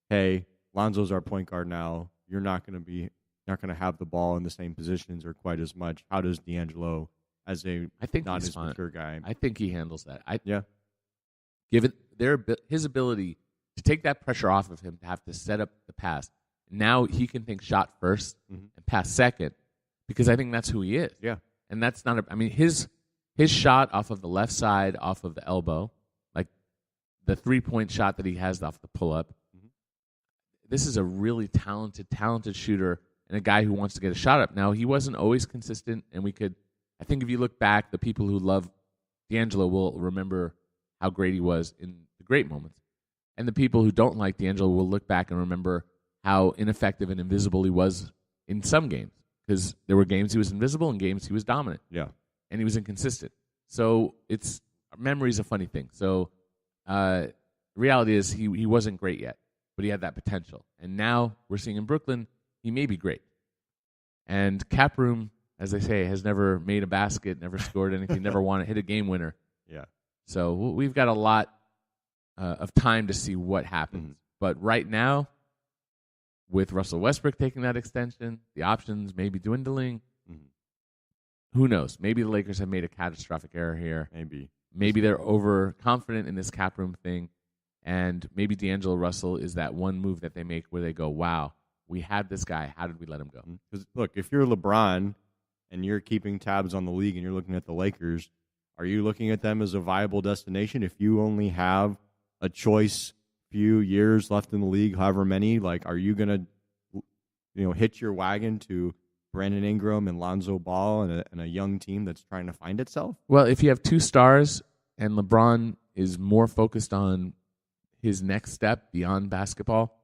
hey, Lonzo's our point guard now. You're not going to have the ball in the same positions or quite as much. How does D'Angelo, as a not as mature guy? I think he handles that. Given his ability to take that pressure off of him to have to set up the pass, now he can think shot first and pass second, because I think that's who he is. Yeah. And that's not his shot off of the left side, off of the elbow, like the 3-point shot that he has off the pull-up. This is a really talented shooter and a guy who wants to get a shot up. Now, he wasn't always consistent, and I think if you look back, the people who love D'Angelo will remember how great he was in the great moments. And the people who don't like D'Angelo will look back and remember how ineffective and invisible he was in some games. Because there were games he was invisible and games he was dominant. Yeah. And he was inconsistent. So memory's a funny thing. So the reality is he wasn't great yet, but he had that potential. And now we're seeing in Brooklyn, he may be great. And Cap Room, as they say, has never made a basket, never scored anything, never hit a game winner. Yeah. So we've got a lot of time to see what happens. But right now, with Russell Westbrook taking that extension, the options maybe dwindling, who knows? Maybe the Lakers have made a catastrophic error here. Maybe they're overconfident in this cap room thing, and maybe D'Angelo Russell is that one move that they make where they go, wow, we had this guy. How did we let him go? Because, look, if you're LeBron and you're keeping tabs on the league and you're looking at the Lakers, are you looking at them as a viable destination? If you only have a choice few years left in the league, however many, are you going to hitch your wagon to Brandon Ingram and Lonzo Ball and a young team that's trying to find itself? Well, if you have 2 stars and LeBron is more focused on his next step beyond basketball.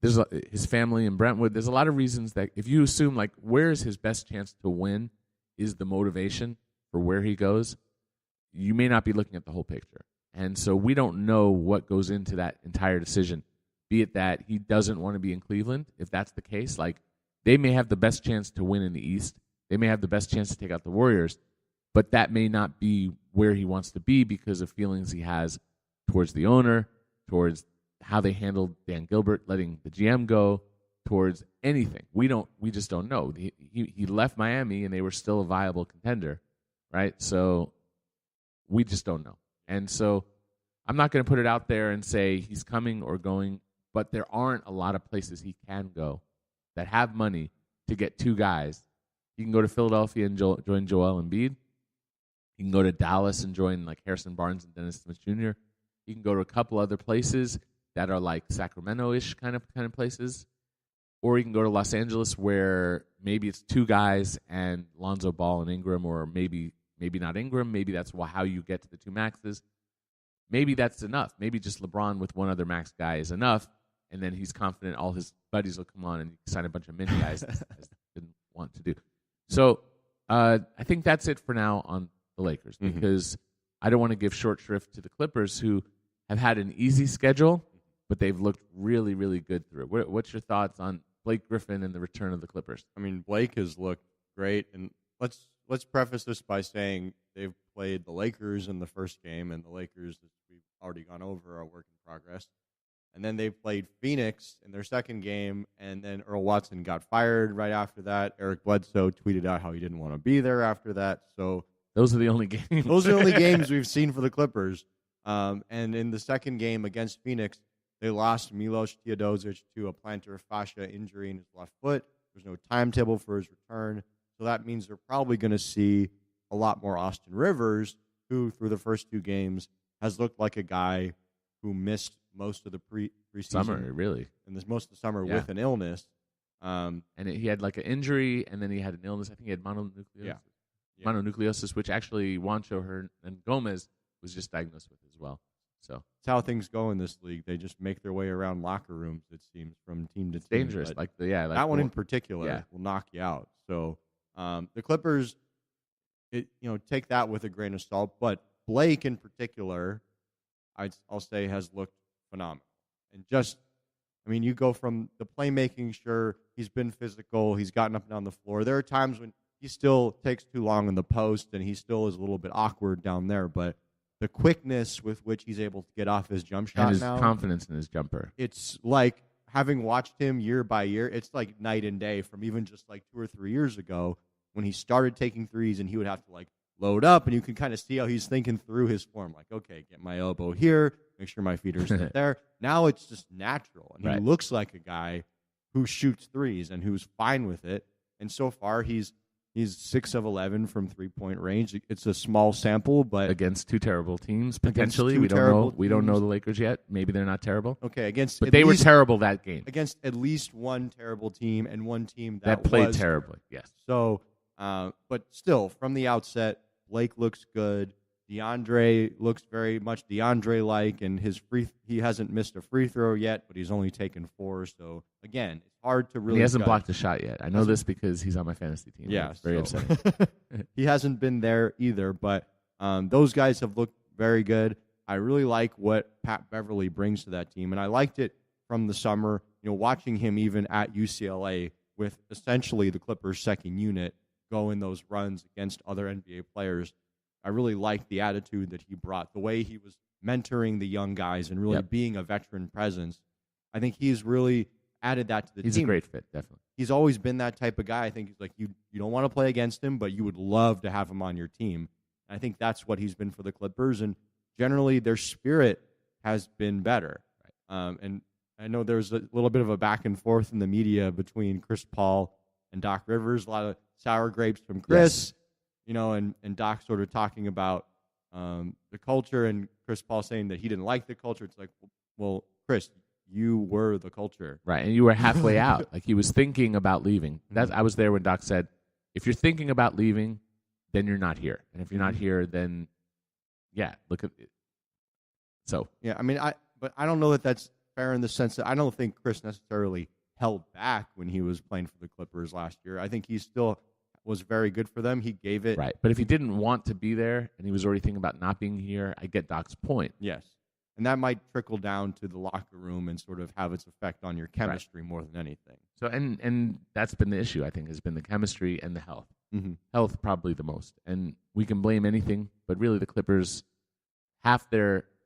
There's his family in Brentwood. There's a lot of reasons that if you assume like where is his best chance to win is the motivation for where he goes, you may not be looking at the whole picture. And so we don't know what goes into that entire decision, be it that he doesn't want to be in Cleveland. If that's the case, like they may have the best chance to win in the East. They may have the best chance to take out the Warriors, but that may not be where he wants to be because of feelings he has towards the owner, towards how they handled Dan Gilbert letting the GM go, towards anything. We just don't know. He left Miami and they were still a viable contender, right? So we just don't know. And so I'm not going to put it out there and say he's coming or going, but there aren't a lot of places he can go that have money to get two guys. He can go to Philadelphia and join Joel Embiid. He can go to Dallas and join like Harrison Barnes and Dennis Smith Jr. He can go to a couple other places that are like Sacramento-ish kind of places. Or he can go to Los Angeles where maybe it's two guys and Lonzo Ball and Ingram, or maybe not Ingram. Maybe that's how you get to the two maxes. Maybe that's enough. Maybe just LeBron with one other max guy is enough, and then he's confident all his buddies will come on and sign a bunch of mini guys as they didn't want to do. So I think that's it for now on the Lakers because I don't want to give short shrift to the Clippers, who have had an easy schedule, but they've looked really, really good through it. What's your thoughts on Blake Griffin and the return of the Clippers? I mean, Blake has looked great, and let's preface this by saying they've played the Lakers in the first game, and the Lakers, as we've already gone over, are a work in progress. And then they played Phoenix in their second game, and then Earl Watson got fired right after that. Eric Bledsoe tweeted out how he didn't want to be there after that. So those are the only games. Those are the only games we've seen for the Clippers. And in the second game against Phoenix, they lost Milos Teodosic to a plantar fascia injury in his left foot. There's no timetable for his return. So that means they're probably going to see a lot more Austin Rivers, who through the first two games has looked like a guy who missed most of the preseason. Summer, really. And most of the summer with an illness. And he had like an injury, and then he had an illness. I think he had mononucleosis, which actually Juancho and Gomez was just diagnosed with as well. So it's how things go in this league. They just make their way around locker rooms, it seems, from team to team. Dangerous. Like that one in particular will knock you out. So the Clippers, take that with a grain of salt. But Blake in particular, I'll say, has looked phenomenal. And you go from the playmaking, sure, he's been physical, he's gotten up and down the floor. There are times when he still takes too long in the post and he still is a little bit awkward down there, but the quickness with which he's able to get off his jump shot and his now, confidence in his jumper. It's like, having watched him year by year, it's like night and day from even just like 2 or 3 years ago when he started taking threes and he would have to like load up, and you can kind of see how he's thinking through his form. Like, okay, get my elbow here, make sure my feet are set there. Now it's just natural, and he looks like a guy who shoots threes and who's fine with it. And so far, he's 6 of 11 from 3-point range. It's a small sample, but against two terrible teams potentially. We don't know. We don't know the Lakers yet. Maybe they're not terrible. Okay, but they were terrible that game against at least one terrible team and one team that played terribly. Yes. So, but still, from the outset, Blake looks good. DeAndre looks very much DeAndre-like, and he hasn't missed a free throw yet, but he's only taken 4. So again, it's hard to really. He hasn't blocked a shot yet. I know this because he's on my fantasy team. Yeah, it's very upsetting. He hasn't been there either, but those guys have looked very good. I really like what Pat Beverly brings to that team, and I liked it from the summer. Watching him even at UCLA with essentially the Clippers' second unit go in those runs against other NBA players. I really liked the attitude that he brought, the way he was mentoring the young guys and really being a veteran presence. I think he's really added that to the team. He's a great fit, definitely. He's always been that type of guy. I think he's like, you don't want to play against him, but you would love to have him on your team. And I think that's what he's been for the Clippers, and generally their spirit has been better. And I know there's a little bit of a back and forth in the media between Chris Paul and Doc Rivers, a lot of sour grapes from Chris. And Doc sort of talking about the culture, and Chris Paul saying that he didn't like the culture. It's like, well, Chris, you were the culture. Right, and you were halfway out. Like, he was thinking about leaving. I was there when Doc said, if you're thinking about leaving, then you're not here. And if you're not here, then, look at it. So Yeah, I mean, but I don't know that that's fair in the sense that I don't think Chris necessarily held back when he was playing for the Clippers last year. I think he still was very good for them. He gave it. right. But if he didn't want to be there and he was already thinking about not being here, I get Doc's point. Yes. And that might trickle down to the locker room and sort of have its effect on your chemistry more than anything. So and that's been the issue, I think, has been the chemistry and the health. Mm-hmm. Health probably the most. And we can blame anything, but really the Clippers,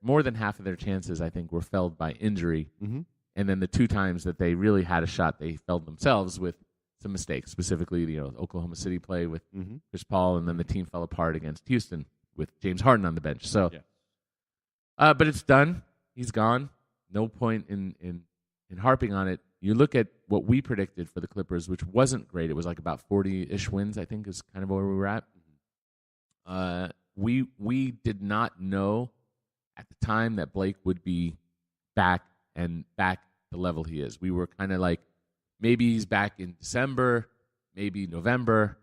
more than half of their chances, I think, were felled by injury. Mm-hmm. And then the 2 times that they really had a shot, they felled themselves with some mistakes, specifically the Oklahoma City play with Chris Paul, and then the team fell apart against Houston with James Harden on the bench. So, but it's done. He's gone. No point in harping on it. You look at what we predicted for the Clippers, which wasn't great. It was like about 40-ish wins, I think, is kind of where we were at. We did not know at the time that Blake would be back the level he is. We were kind of like, maybe he's back in December, maybe November.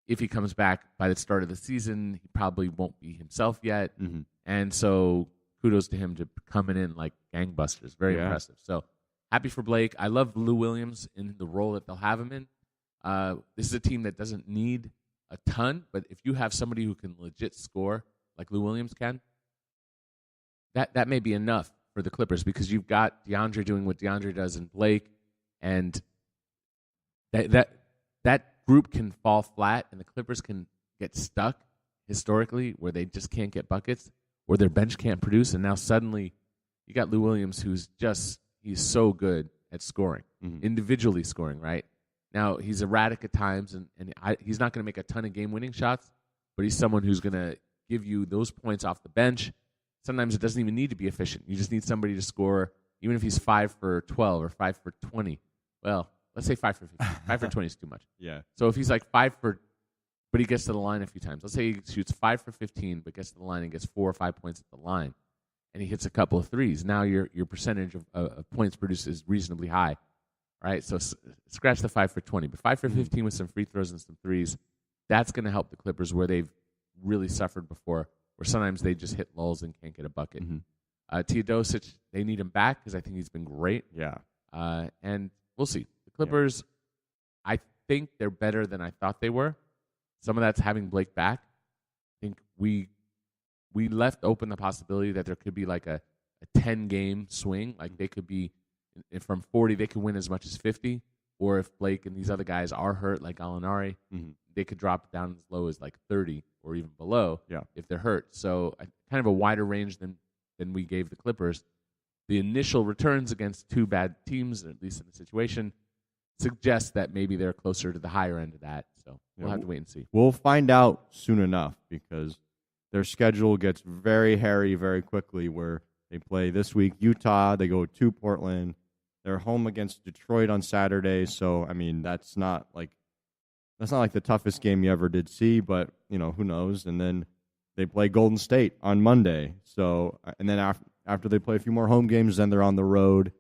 If he comes back by the start of the season, he probably won't be himself yet. Mm-hmm. And so kudos to him to coming in like gangbusters. Very impressive. So happy for Blake. I love Lou Williams in the role that they'll have him in. This is a team that doesn't need a ton, but if you have somebody who can legit score like Lou Williams can, that may be enough for the Clippers, because you've got DeAndre doing what DeAndre does and Blake, and that group can fall flat, and the Clippers can get stuck historically where they just can't get buckets, or their bench can't produce, and now suddenly you got Lou Williams, he's so good at scoring, individually scoring, right? Now, he's erratic at times, and he's not going to make a ton of game-winning shots, but he's someone who's going to give you those points off the bench. Sometimes it doesn't even need to be efficient. You just need somebody to score, even if he's 5 for 12 or 5 for 20. Well, let's say 5 for 15. 5 for 20 is too much. Yeah. So if he's like 5 for, but he gets to the line a few times. Let's say he shoots 5 for 15, but gets to the line and gets 4 or 5 points at the line, and he hits a couple of threes. Now your percentage of points produced is reasonably high, right? So scratch the 5 for 20, but 5 for 15 with some free throws and some threes, that's going to help the Clippers where they've really suffered before, where sometimes they just hit lulls and can't get a bucket. Teodosic, they need him back because I think he's been great. Yeah. And we'll see. The Clippers, I think they're better than I thought they were. Some of that's having Blake back. I think we left open the possibility that there could be like a 10-game swing. Like they could be, from 40, they could win as much as 50. Or if Blake and these other guys are hurt, like Gallinari, they could drop down as low as like 30 or even below if they're hurt. So kind of a wider range than we gave the Clippers. The initial returns against 2 bad teams, at least in the situation, suggests that maybe they're closer to the higher end of that. So we'll have to wait and see. We'll find out soon enough, because their schedule gets very hairy very quickly, where they play this week Utah, they go to Portland, they're home against Detroit on Saturday. So, I mean, that's not like the toughest game you ever did see, but, who knows? And then they play Golden State on Monday. So, and then after they play a few more home games, then they're on the road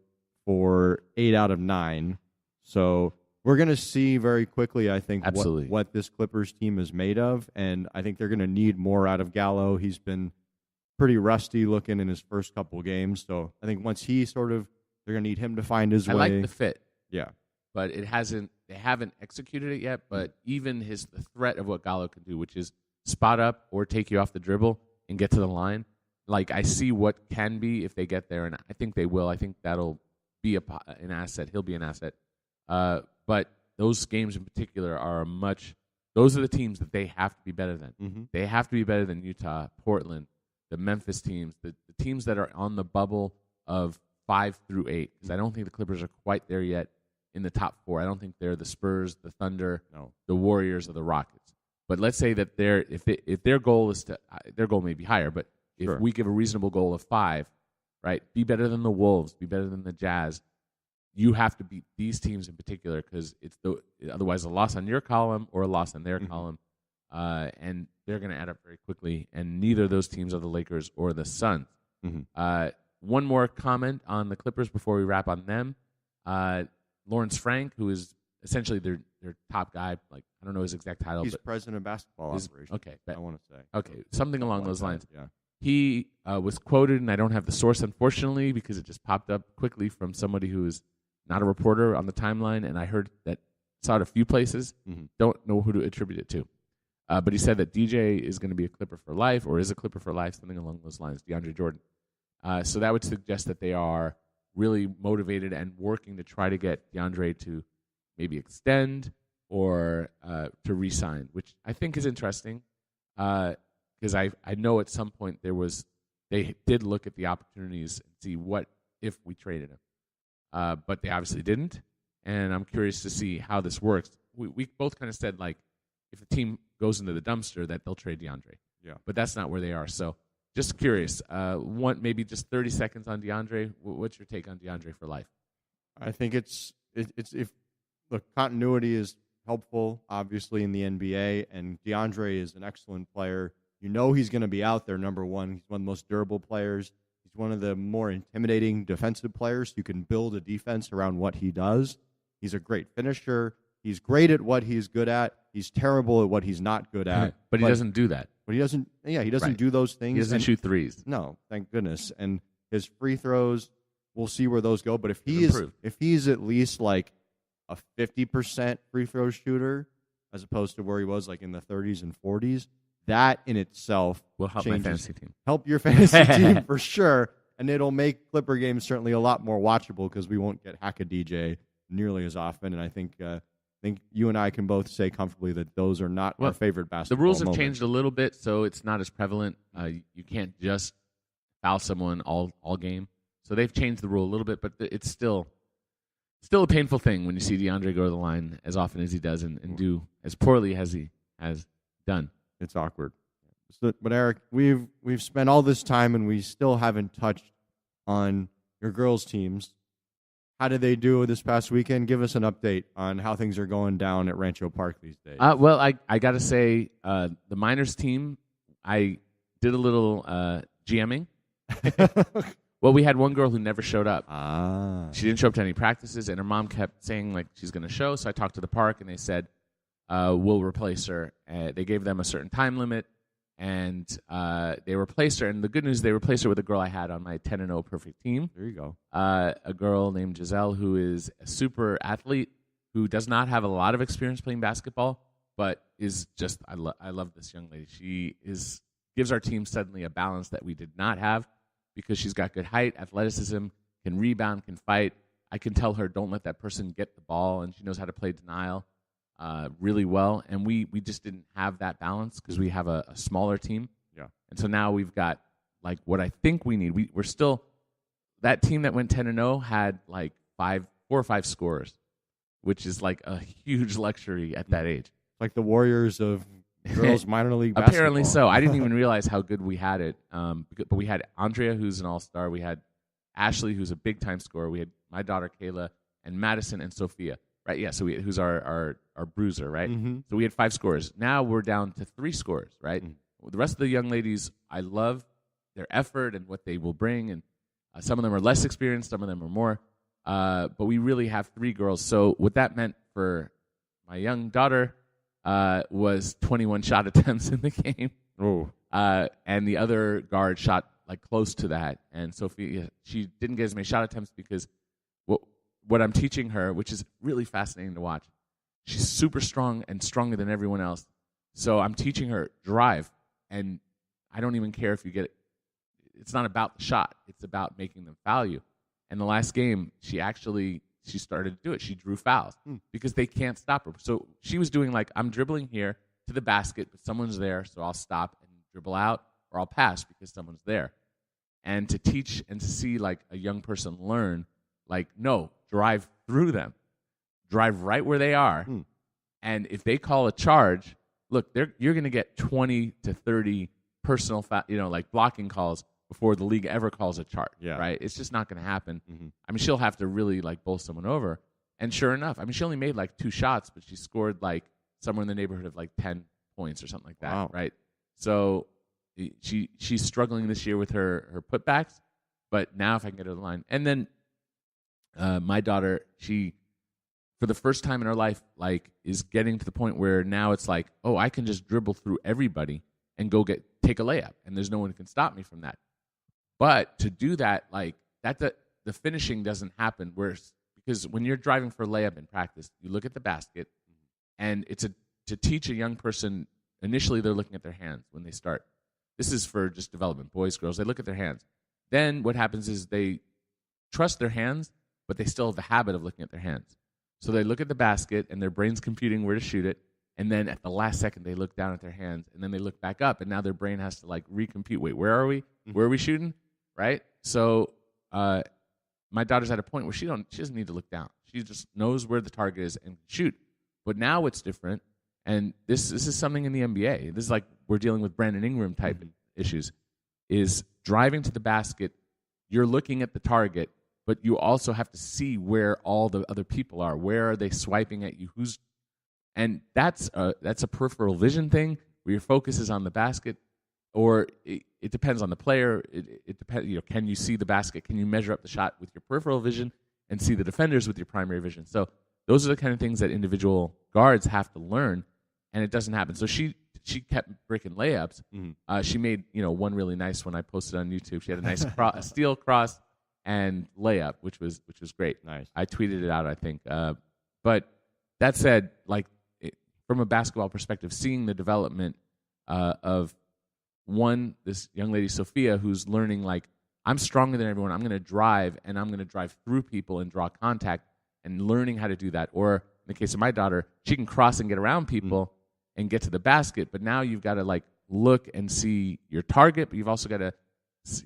for 8 out of 9. So we're going to see very quickly, I think, what this Clippers team is made of, and I think they're going to need more out of Gallo. He's been pretty rusty looking in his first couple games, so I think once they're going to need him to find his way. I like the fit. Yeah. But they haven't executed it yet, but even the threat of what Gallo can do, which is spot up or take you off the dribble and get to the line, like I see what can be if they get there, and I think they will. I think that'll be an asset. He'll be an asset. But those games in particular those are the teams that they have to be better than. They have to be better than Utah, Portland, the Memphis teams, the teams that are on the bubble of 5 through 8, because I don't think the Clippers are quite there yet in the top 4. I don't think they're the Spurs, the Thunder, the Warriors, or the Rockets. But let's say that if their goal is their goal may be higher, but if we give a reasonable goal of 5, right, be better than the Wolves, be better than the Jazz, you have to beat these teams in particular, because it's otherwise a loss on your column or a loss on their column, and they're going to add up very quickly. And neither of those teams are the Lakers or the Suns. One more comment on the Clippers before we wrap on them. Lawrence Frank, who is essentially their top guy, like I don't know his exact title. He's but president of basketball operations. Okay, I want to say. Okay, something along those lines. Yeah. he was quoted, and I don't have the source, unfortunately, because it just popped up quickly from somebody who is not a reporter on the timeline, and I heard that, saw it a few places, don't know who to attribute it to. But he said that DJ is going to be a Clipper for life, or is a Clipper for life, something along those lines, DeAndre Jordan. So that would suggest that they are really motivated and working to try to get DeAndre to maybe extend or to re-sign, which I think is interesting because I know at some point they did look at the opportunities and see what if we traded him. But they obviously didn't, and I'm curious to see how this works. We both kind of said, like, if the team goes into the dumpster, that they'll trade DeAndre. Yeah. But that's not where they are. So just curious, maybe just 30 seconds on DeAndre. What's your take on DeAndre for life? I think it's if the continuity is helpful, obviously, in the NBA, and DeAndre is an excellent player. You know he's going to be out there, number one. He's one of the most durable players. He's one of the more intimidating defensive players. You can build a defense around what he does. He's a great finisher. He's great at what he's good at. He's terrible at what he's not good at. But he doesn't do that. But he doesn't Right. do those things. He doesn't shoot threes. No, thank goodness. And his free throws, we'll see where those go. But if he's at least like a 50% free throw shooter, as opposed to where he was like in the 30s and 40s, that in itself will help my fantasy team. Help your fantasy team for sure. And it'll make Clipper games certainly a lot more watchable because we won't get Hack a DJ nearly as often. And I think you and I can both say comfortably that those are not our favorite basketball The rules have moments. changed a little bit, so it's not as prevalent. You can't just foul someone all game. So they've changed the rule a little bit, but it's still a painful thing when you see DeAndre go to the line as often as he does and do as poorly as he has done. It's awkward. But Eric, we've spent all this time and we still haven't touched on your girls' teams. How did they do this past weekend? Give us an update on how things are going down at Rancho Park these days. Well, I got to say, the minors team, I did a little GMing. Well, we had one girl who never showed up. She didn't show up to any practices, and her mom kept saying like she's going to show. So I talked to the park, and they said, we'll replace her. They gave them a certain time limit, and they replaced her. And the good news, they replaced her with a girl I had on my 10-0 perfect team. There you go. A girl named Giselle, who is a super athlete, who does not have a lot of experience playing basketball, but is just, I love this young lady. She gives our team suddenly a balance that we did not have because she's got good height, athleticism, can rebound, can fight. I can tell her, don't let that person get the ball, and she knows how to play denial really well. And we just didn't have that balance because we have a smaller team. Yeah. And so now we've got like what I think we need. We're still, that team that went 10-0 had like 4 or 5 scorers, which is like a huge luxury at that age. Like the Warriors of girls minor league basketball. Apparently so. I didn't even realize how good we had it. But we had Andrea, who's an all-star. We had Ashley, who's a big-time scorer. We had my daughter, Kayla, and Madison and Sophia. Right, yeah, so who's our bruiser, right? Mm-hmm. So we had 5 scorers. Now we're down to 3 scorers, right? Mm-hmm. The rest of the young ladies, I love their effort and what they will bring, and some of them are less experienced, some of them are more. But we really have 3 girls. So what that meant for my young daughter was 21 shot attempts in the game. Oh. And the other guard shot like close to that. And Sophia, she didn't get as many shot attempts because what I'm teaching her, which is really fascinating to watch, she's super strong and stronger than everyone else. So I'm teaching her drive, and I don't even care if you get it. It's not about the shot. It's about making them foul you. And the last game, she started to do it. She drew fouls because they can't stop her. So she was doing like, I'm dribbling here to the basket, but someone's there, so I'll stop and dribble out, or I'll pass because someone's there. And to teach and to see like a young person learn, like, no, drive through them. Drive right where they are. And if they call a charge, look, you're going to get 20 to 30 personal, like blocking calls before the league ever calls a charge, right? It's just not going to happen. Mm-hmm. I mean, she'll have to really like bowl someone over. And sure enough, I mean, she only made like 2 shots, but she scored like somewhere in the neighborhood of like 10 points or something like that, right? So she's struggling this year with her putbacks, but now if I can get her to the line. And then my daughter, she, for the first time in her life, like, is getting to the point where now it's like, oh, I can just dribble through everybody and go take a layup, and there's no one who can stop me from that. But to do that, like that, the finishing doesn't happen because when you're driving for a layup in practice, you look at the basket, and it's to teach a young person. Initially, they're looking at their hands when they start. This is for just development, boys, girls. They look at their hands. Then what happens is they trust their hands, but they still have the habit of looking at their hands. So they look at the basket, and their brain's computing where to shoot it. And then at the last second, they look down at their hands, and then they look back up, and now their brain has to like recompute. Wait, where are we? Mm-hmm. Where are we shooting? Right? So my daughter's at a point where she doesn't need to look down. She just knows where the target is and can shoot. But now it's different, and this is something in the NBA. This is like we're dealing with Brandon Ingram type issues. Is driving to the basket, you're looking at the target, but you also have to see where all the other people are. Where are they swiping at you? And that's a peripheral vision thing where your focus is on the basket, or it depends on the player. It depends. Can you see the basket? Can you measure up the shot with your peripheral vision and see the defenders with your primary vision? So those are the kind of things that individual guards have to learn, and it doesn't happen. So she kept breaking layups. Mm-hmm. She made one really nice one I posted on YouTube. She had a nice a steal, cross, and layup, which was great. Nice. I tweeted it out, I think. But that said, like from a basketball perspective, seeing the development of this young lady Sophia, who's learning like I'm stronger than everyone. I'm going to drive, and I'm going to drive through people and draw contact, and learning how to do that. Or in the case of my daughter, she can cross and get around people. Mm-hmm. And get to the basket, but now you've got to like look and see your target, but you've also got to,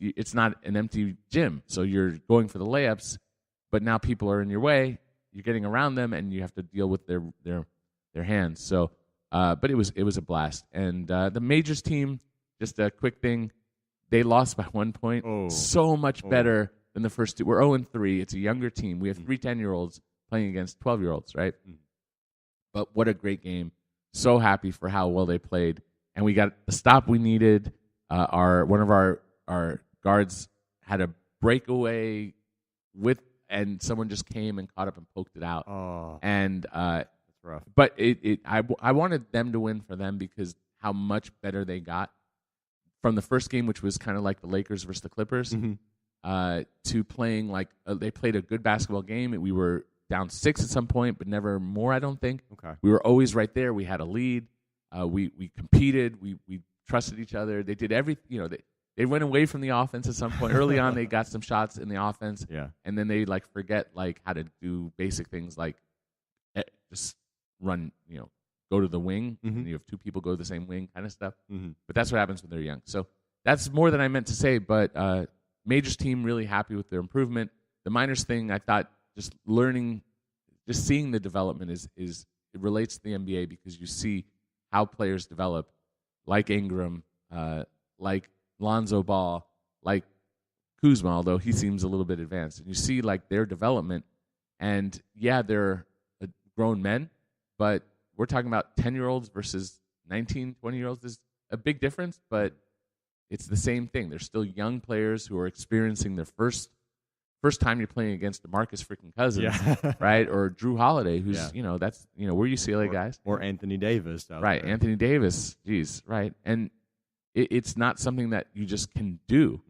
it's not an empty gym, so you're going for the layups, but now people are in your way, you're getting around them, and you have to deal with their hands. So, but it was a blast. And the Majors team, just a quick thing, they lost by 1 point, so much better than the first two. We're 0-3. It's a younger team. We have 3 10-year-olds playing against 12-year-olds, right? But what a great game. So happy for how well they played, and we got the stop we needed. One of our guards had a breakaway and someone just came and caught up and poked it out. And that's rough. But I wanted them to win for them because how much better they got from the first game, which was kind of like the Lakers versus the Clippers, to playing like they played a good basketball game. We were down 6 at some point, but never more, I don't think. Okay. We were always right there. We had a lead. We competed. We trusted each other. They did everything. They went away from the offense at some point. Early on, they got some shots in the offense. Yeah. And then they like forget like how to do basic things like just run, go to the wing. Mm-hmm. And you have 2 people go to the same wing kind of stuff. Mm-hmm. But that's what happens when they're young. So that's more than I meant to say, but Majors team really happy with their improvement. The minors thing, I thought, just learning, just seeing the development it relates to the NBA because you see how players develop, like Ingram, like Lonzo Ball, like Kuzma, although he seems a little bit advanced. And you see like their development, and yeah, they're grown men, but we're talking about 10-year-olds versus 19, 20-year-olds. There's a big difference, but it's the same thing. They're still young players who are experiencing their first time you're playing against DeMarcus freaking Cousins, right? Or Drew Holiday, who's, that's, we're UCLA guys. Or Anthony Davis. Right, there. Anthony Davis, geez, right. And it's not something that you just can do.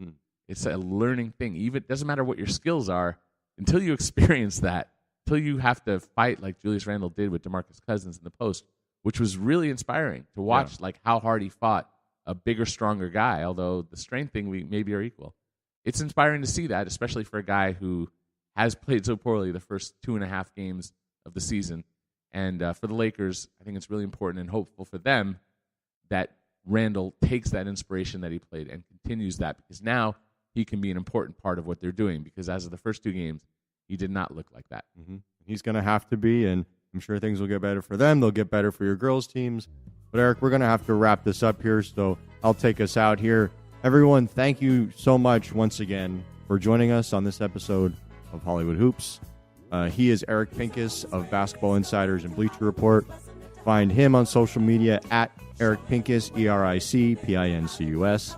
It's a learning thing. Even it doesn't matter what your skills are until you experience that, until you have to fight like Julius Randle did with DeMarcus Cousins in the post, which was really inspiring to watch, like how hard he fought a bigger, stronger guy, although the strength thing we maybe are equal. It's inspiring to see that, especially for a guy who has played so poorly the first 2.5 games of the season. And for the Lakers, I think it's really important and hopeful for them that Randall takes that inspiration that he played and continues that, because now he can be an important part of what they're doing, because as of the first 2 games, he did not look like that. Mm-hmm. He's going to have to be, and I'm sure things will get better for them. They'll get better for your girls' teams. But, Eric, we're going to have to wrap this up here, so I'll take us out here. Everyone, thank you so much once again for joining us on this episode of Hollywood Hoops. He is Eric Pincus of Basketball Insiders and Bleacher Report. Find him on social media at Eric Pincus, EricPincus.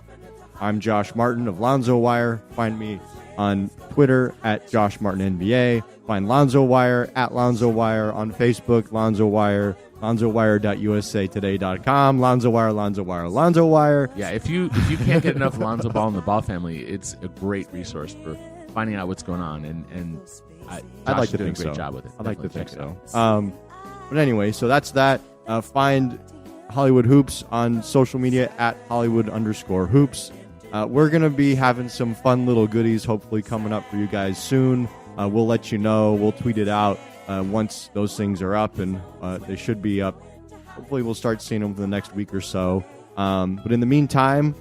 I'm Josh Martin of Lonzo Wire. Find me on Twitter at Josh Martin NBA. Find Lonzo Wire at Lonzo Wire on Facebook, Lonzo Wire, LonzoWire.usatoday.com, Lonzo Wire, Lonzo Wire, Lonzo Wire. Yeah, if you can't get enough Lonzo Ball in the Ball family, it's a great resource for finding out what's going on. And I'd like to doing think a great so. job with it. I'd like to think Definitely check it so. out. But anyway, so that's that. Find Hollywood Hoops on social media at Hollywood_hoops. We're going to be having some fun little goodies hopefully coming up for you guys soon. We'll let you know. We'll tweet it out once those things are up, and they should be up. Hopefully we'll start seeing them for the next week or so. But in the meantime,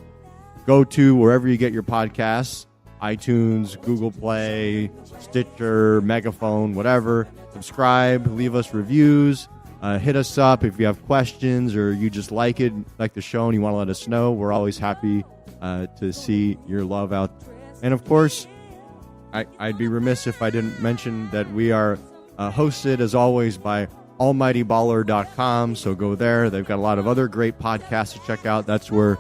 go to wherever you get your podcasts, iTunes, Google Play, Stitcher, Megaphone, whatever. Subscribe, leave us reviews. Hit us up if you have questions or you just like it, like the show, and you want to let us know. We're always happy to see your love out. And of course, I'd be remiss if I didn't mention that we are hosted, as always, by almightyballer.com. So go there. They've got a lot of other great podcasts to check out. That's where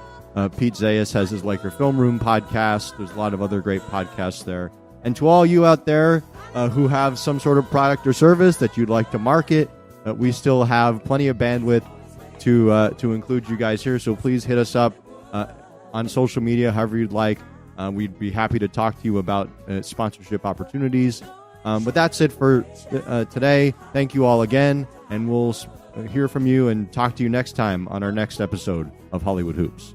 Pete Zayas has his Laker Film Room podcast. There's a lot of other great podcasts there. And to all you out there who have some sort of product or service that you'd like to market, we still have plenty of bandwidth to include you guys here. So please hit us up on social media, however you'd like. We'd be happy to talk to you about sponsorship opportunities. But that's it for today. Thank you all again, and we'll hear from you and talk to you next time on our next episode of Hollywood Hoops.